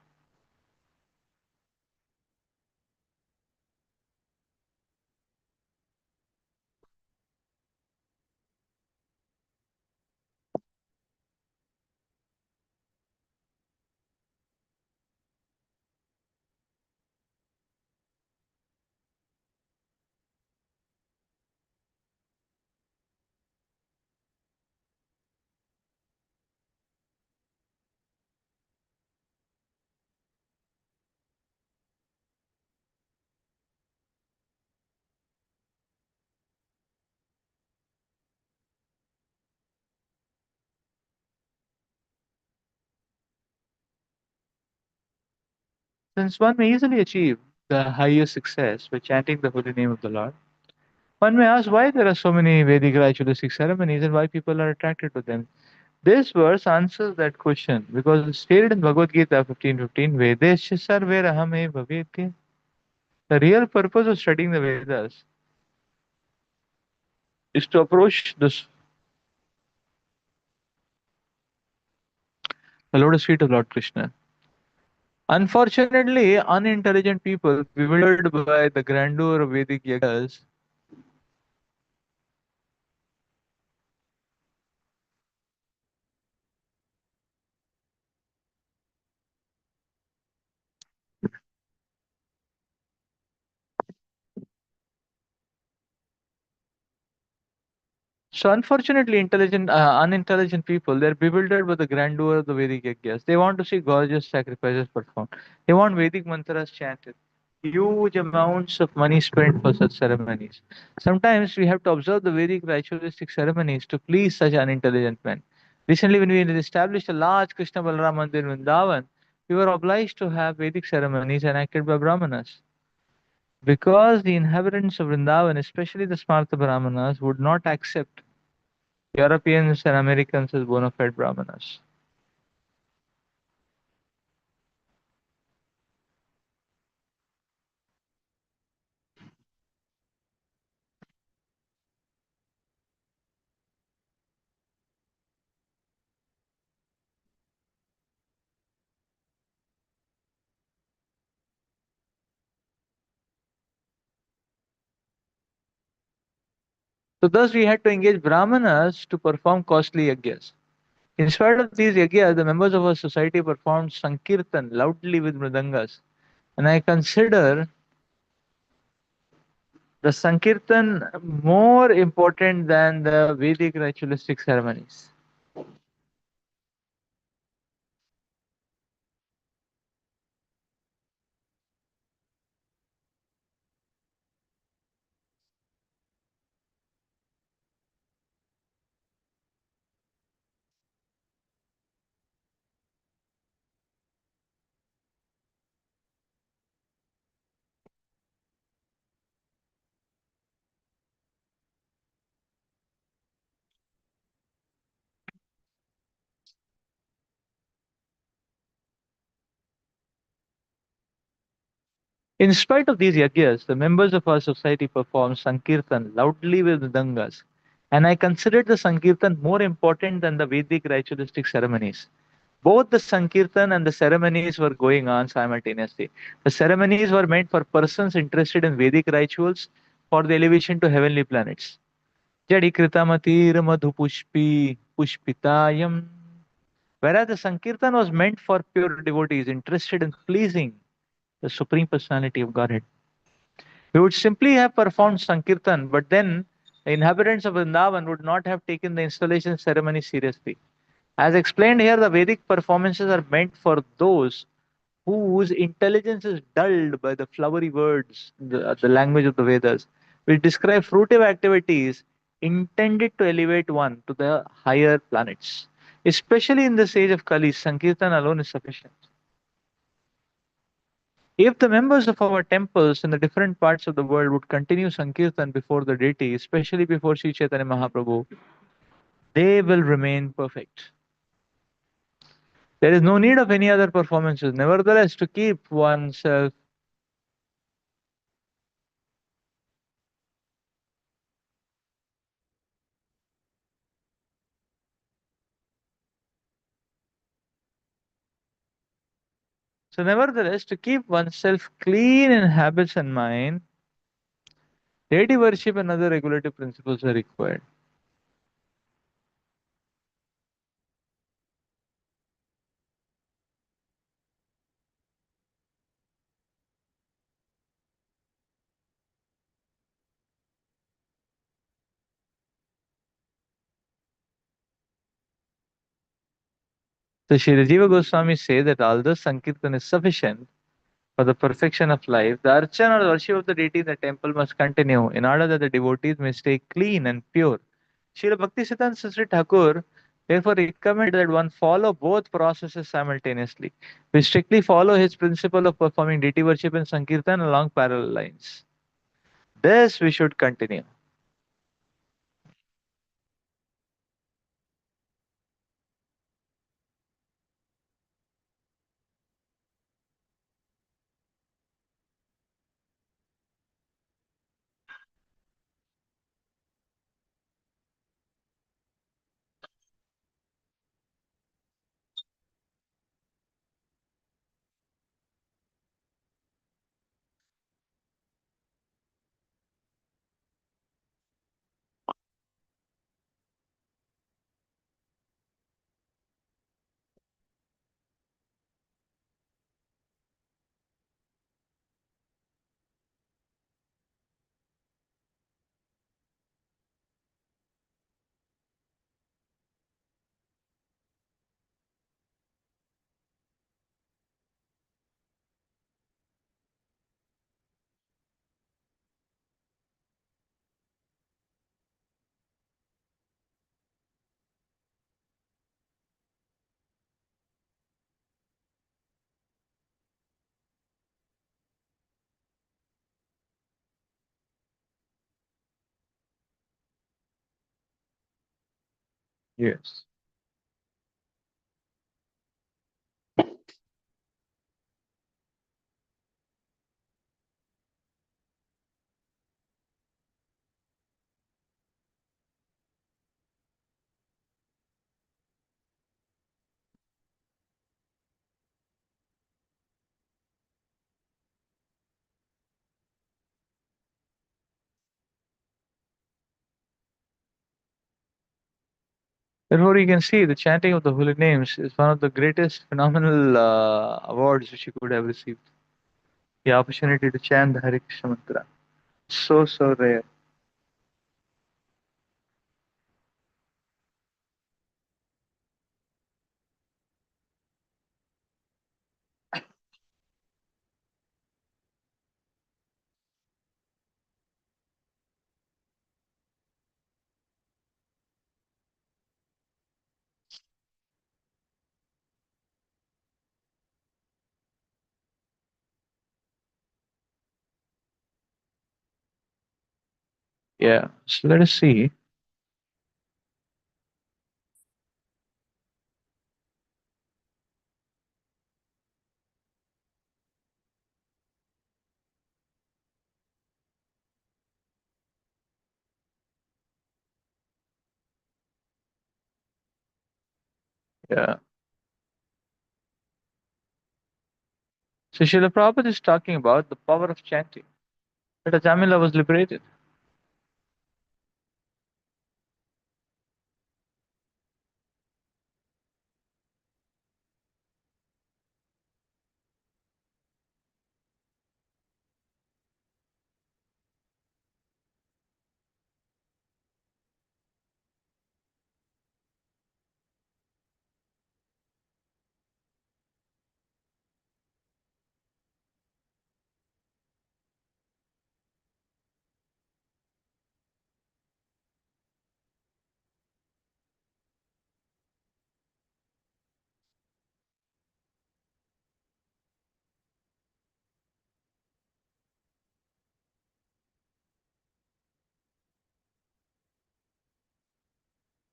Speaker 3: Since one may easily achieve the highest success by chanting the holy name of the Lord, one may ask why there are so many Vedic ritualistic ceremonies and why people are attracted to them. This verse answers that question because it's stated in Bhagavad Gita 15:15, Vedesya sarve rahame bhavetya. The real purpose of studying the Vedas is to approach the lotus feet of Lord Krishna. Unfortunately, unintelligent people, bewildered by the grandeur of Vedic yagas, so unfortunately, unintelligent people, they're bewildered by the grandeur of the Vedic yajnas. They want to see gorgeous sacrifices performed. They want Vedic mantras chanted. Huge amounts of money spent for such ceremonies. Sometimes we have to observe the Vedic ritualistic ceremonies to please such unintelligent men. Recently, when we established a large Krishna Balaram Mandir in Vrindavan, we were obliged to have Vedic ceremonies enacted by Brahmanas. Because the inhabitants of Vrindavan, especially the Smarta Brahmanas, would not accept Europeans and Americans as bona fide Brahmanas. So thus we had to engage Brahmanas to perform costly yajnas. In spite of these yajnas, the members of our society performed Sankirtan loudly with mridangas. And I consider the Sankirtan more important than the Vedic ritualistic ceremonies. In spite of these yagyas, the members of our society perform Sankirtan loudly with mridangas, and I considered the Sankirtan more important than the Vedic ritualistic ceremonies. Both the Sankirtan and the ceremonies were going on simultaneously. The ceremonies were meant for persons interested in Vedic rituals for the elevation to heavenly planets. Jadikritamati Madhupushpi Pushpitayam. Whereas the Sankirtan was meant for pure devotees interested in pleasing the Supreme Personality of Godhead. We would simply have performed Sankirtan, but then the inhabitants of Vrindavan would not have taken the installation ceremony seriously. As explained here, the Vedic performances are meant for those whose intelligence is dulled by the flowery words, the language of the Vedas, which describe fruitive activities intended to elevate one to the higher planets. Especially in this age of Kali, Sankirtan alone is sufficient. If the members of our temples in the different parts of the world would continue Sankirtan before the deity, especially before Sri Chaitanya Mahaprabhu, they will remain perfect. There is no need of any other performances. Nevertheless, to keep oneself nevertheless, to keep oneself clean in habits and mind, deity worship and other regulative principles are required. So Sri Jiva Goswami say that although Sankirtan is sufficient for the perfection of life, the archana or worship of the deity in the temple must continue in order that the devotees may stay clean and pure. Srila Bhaktisiddhanta Saraswati Thakur therefore recommended that one follow both processes simultaneously. We strictly follow his principle of performing deity worship and Sankirtan along parallel lines. This we should continue. Yes. Therefore, you can see the chanting of the holy names is one of the greatest phenomenal awards which you could have received. The opportunity to chant the Hare Krishna mantra. So rare. Yeah. So let us see. Yeah. So Srila Prabhupada is talking about the power of chanting. That Ajamila was liberated.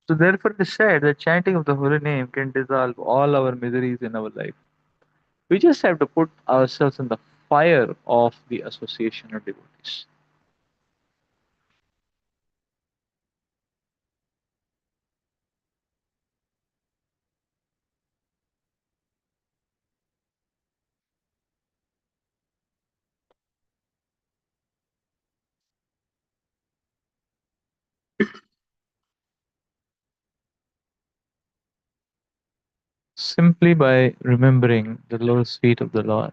Speaker 3: So therefore it is said that chanting of the holy name can dissolve all our miseries in our life. We just have to put ourselves in the fire of the association of devotees. Simply by remembering the lotus feet of the Lord.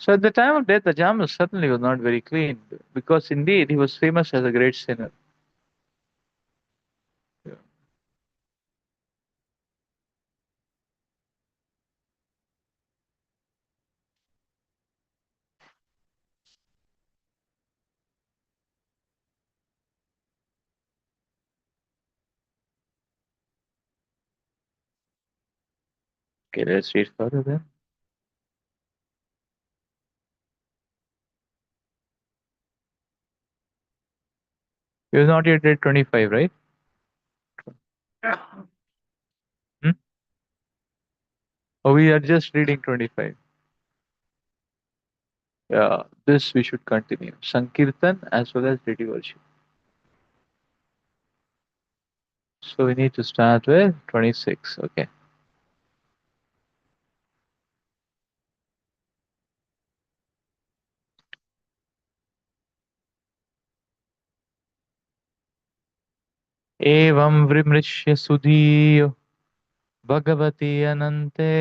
Speaker 3: So at the time of death, Ajamil certainly was not very clean, because indeed he was famous as a great sinner. Yeah. Okay, let's read further then. He was not yet at 25, right? Hmm? Oh, we are just reading 25. Yeah, this we should continue. Sankirtan as well as deity worship. So we need to start with 26. Okay. एवं विमृश्य सुधीयो भगवती अनन्ते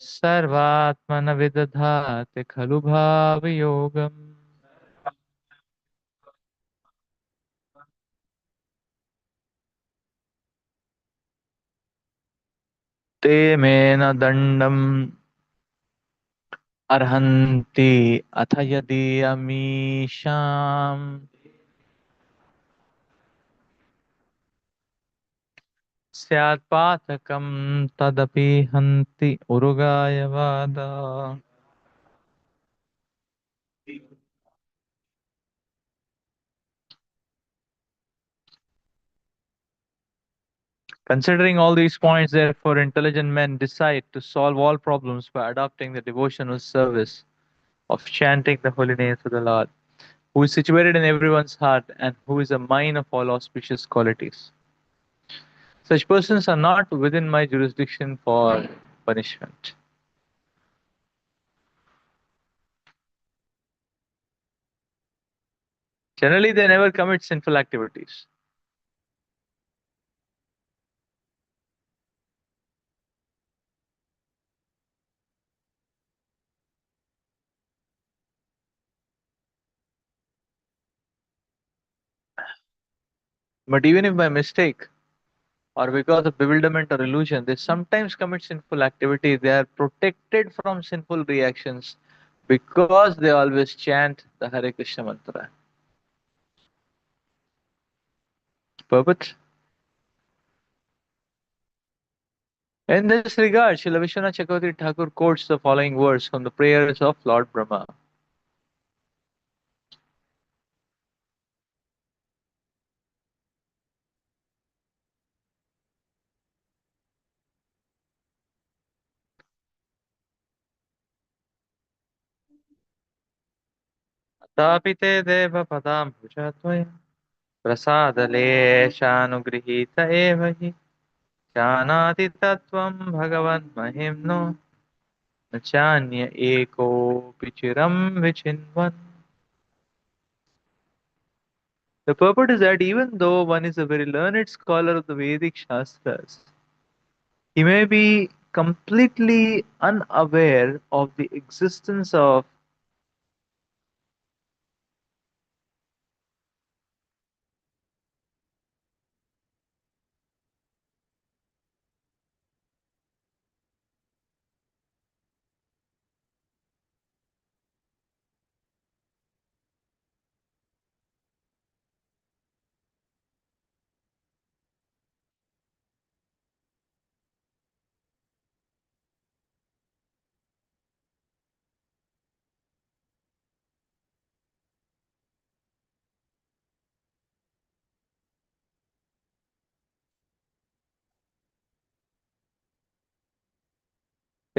Speaker 3: सर्वात्मन विदधाति खलु भावयोगम्. ते main दण्डम् अर्हन्ति अथ यदीयमीषाम् स्यात् पातकं तदपि हन्ति उरुगायवादा. Considering all these points, therefore, intelligent men decide to solve all problems by adopting the devotional service of chanting the holy names of the Lord, who is situated in everyone's heart and who is a mine of all auspicious qualities. Such persons are not within my jurisdiction for punishment. Generally, they never commit sinful activities. But even if by mistake or because of bewilderment or illusion, they sometimes commit sinful activity, they are protected from sinful reactions because they always chant the Hare Krishna mantra. Purpose? In this regard, Srila Vishwanath Chakravarti Thakur quotes the following verse from the prayers of Lord Brahma. Atapi te deva padam bhujatvoya prasadaleshanugrihita eva hi janati tattvam bhagavan mahimno nachanya eko pichiram vichinvan. The purport is that even though one is a very learned scholar of the Vedic Shastras, he may be completely unaware of the existence of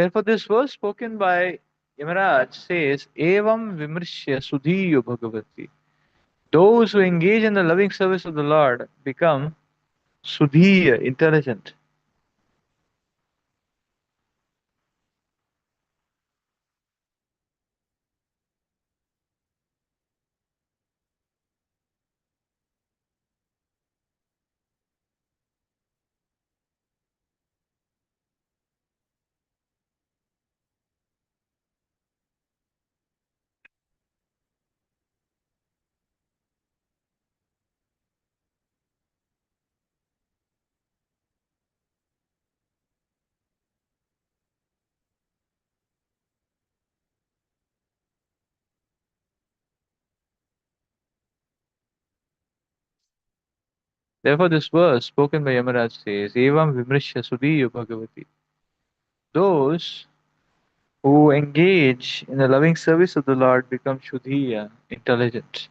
Speaker 3: Therefore, this verse spoken by Yamaraj says, Evam Vimrishya Sudhiyo Bhagavati. Those who engage in the loving service of the Lord become Sudhiya, intelligent. Therefore, this verse spoken by Yamaraj says, Evam Vimrishya Sudhiyo Bhagavati. Those who engage in the loving service of the Lord become Shudhiya, intelligent.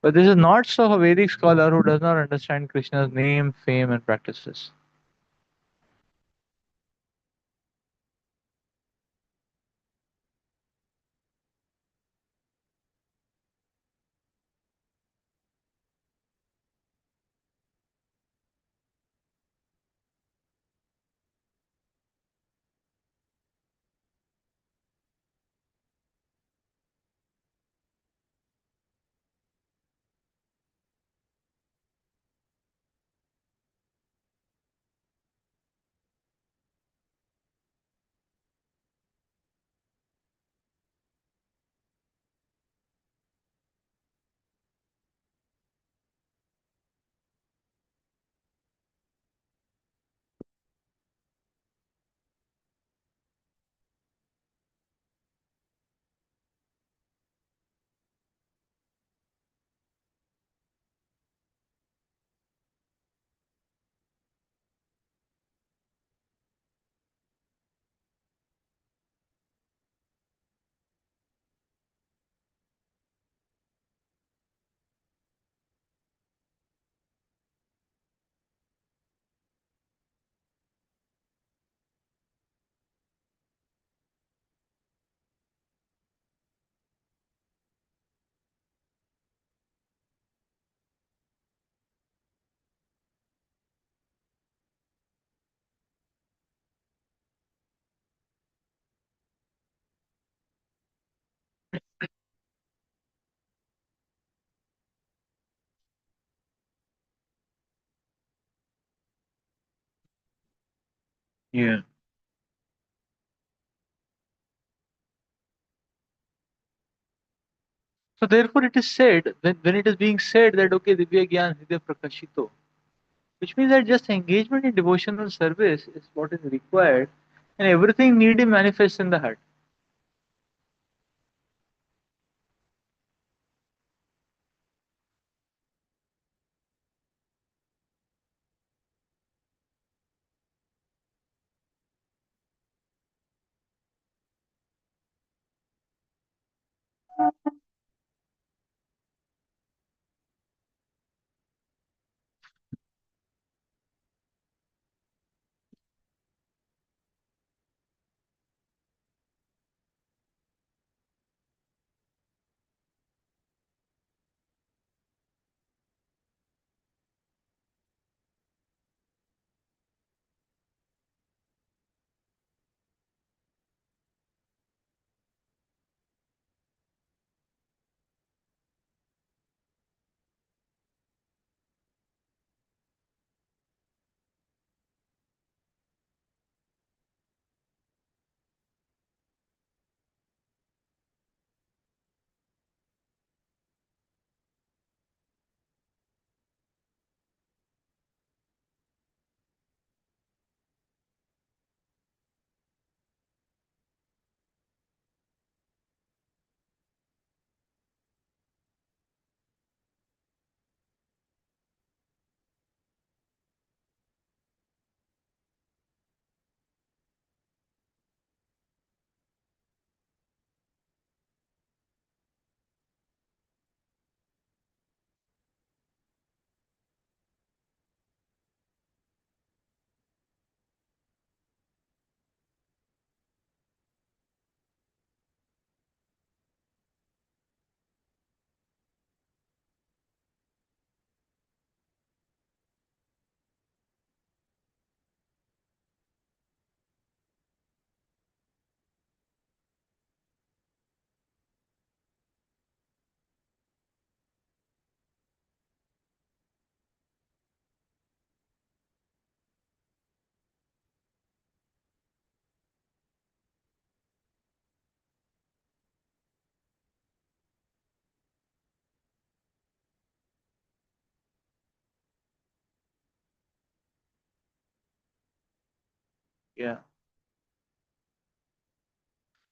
Speaker 3: But this is not so a Vedic scholar who does not understand Krishna's name, fame, and practices. Yeah. So therefore it is said, when it is being said that okay, Divya Gyan Hridaya Prakashito, which means that just engagement in devotional service is what is required and everything need to manifest in the heart. Yeah.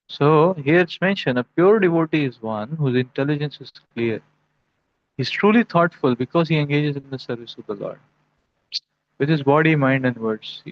Speaker 3: So here it's mentioned a pure devotee is one whose intelligence is clear. He's truly thoughtful because he engages in the service of the Lord with his body, mind, and words.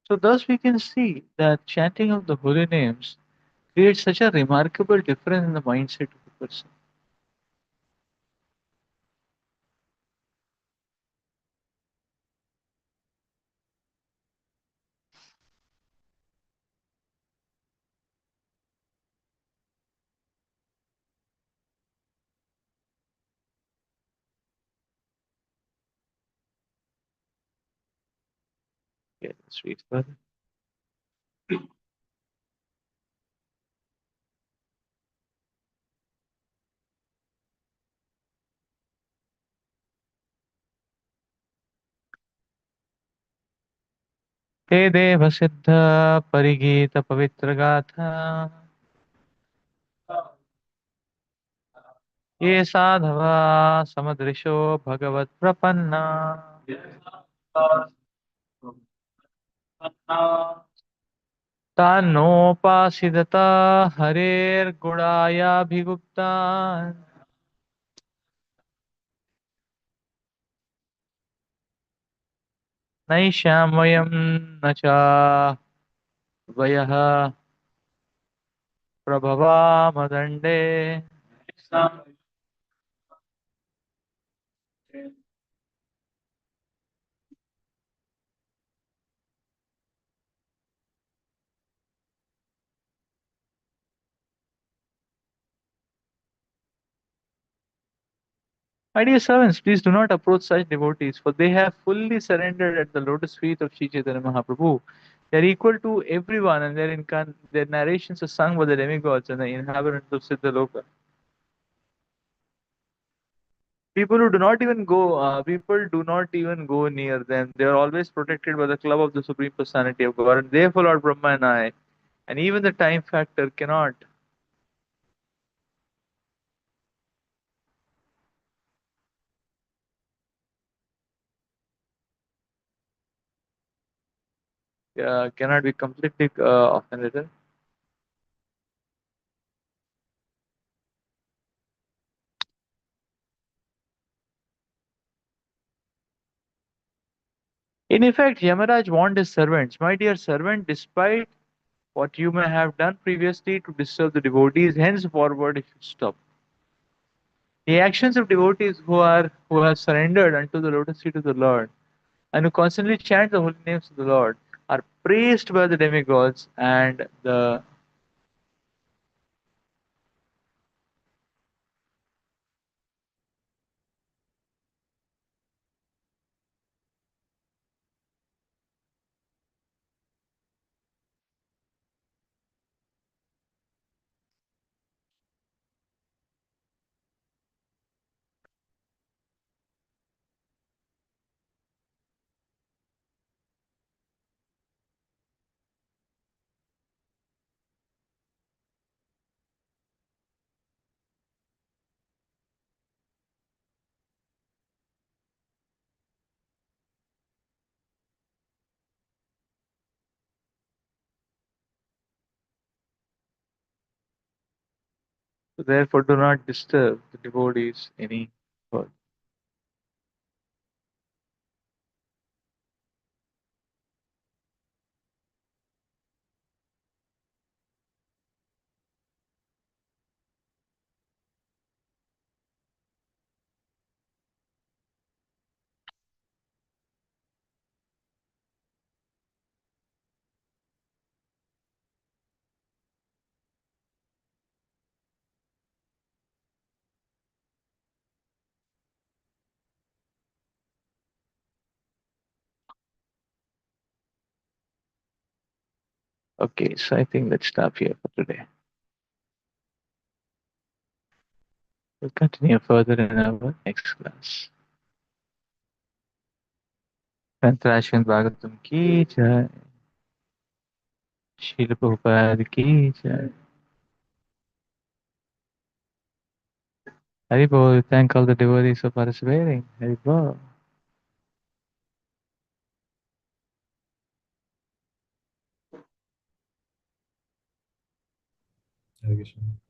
Speaker 3: So thus we can see that chanting of the holy names creates such a remarkable difference in the mindset of the person. Yeah, let's read further. ते देव सिद्ध परिगीत पवित्र गाथा ये साधवा समदृशो भगवत प्रपन्ना तान्नोपासीदता हरेर्गुणायाभिगुप्ता नैष्यामयं न च वयः प्रभवामदण्डे. My dear servants, please do not approach such devotees, for they have fully surrendered at the lotus feet of Sri Chaitanya Mahaprabhu. They're equal to everyone, and their narrations are sung by the demigods and the inhabitants of Siddhaloka. People do not even go near them. They are always protected by the club of the Supreme Personality of God. And therefore, Lord Brahma and I, and even the time factor cannot. Cannot be completely offended. In effect, Yamaraj warned his servants, my dear servant, despite what you may have done previously to disturb the devotees, henceforward you should stop. The actions of devotees who have surrendered unto the lotus feet of the Lord and who constantly chant the holy names of the Lord are praised by the demigods and the therefore do not disturb the devotees any further. Okay, so I think let's stop here for today. We'll continue further in our next class. Pantrashvan Bhagavatam ki jai. Srila Prabhupada ki jai. Hari Bol, thank all the devotees for participating. Hari Bol.
Speaker 5: Hare Krishna.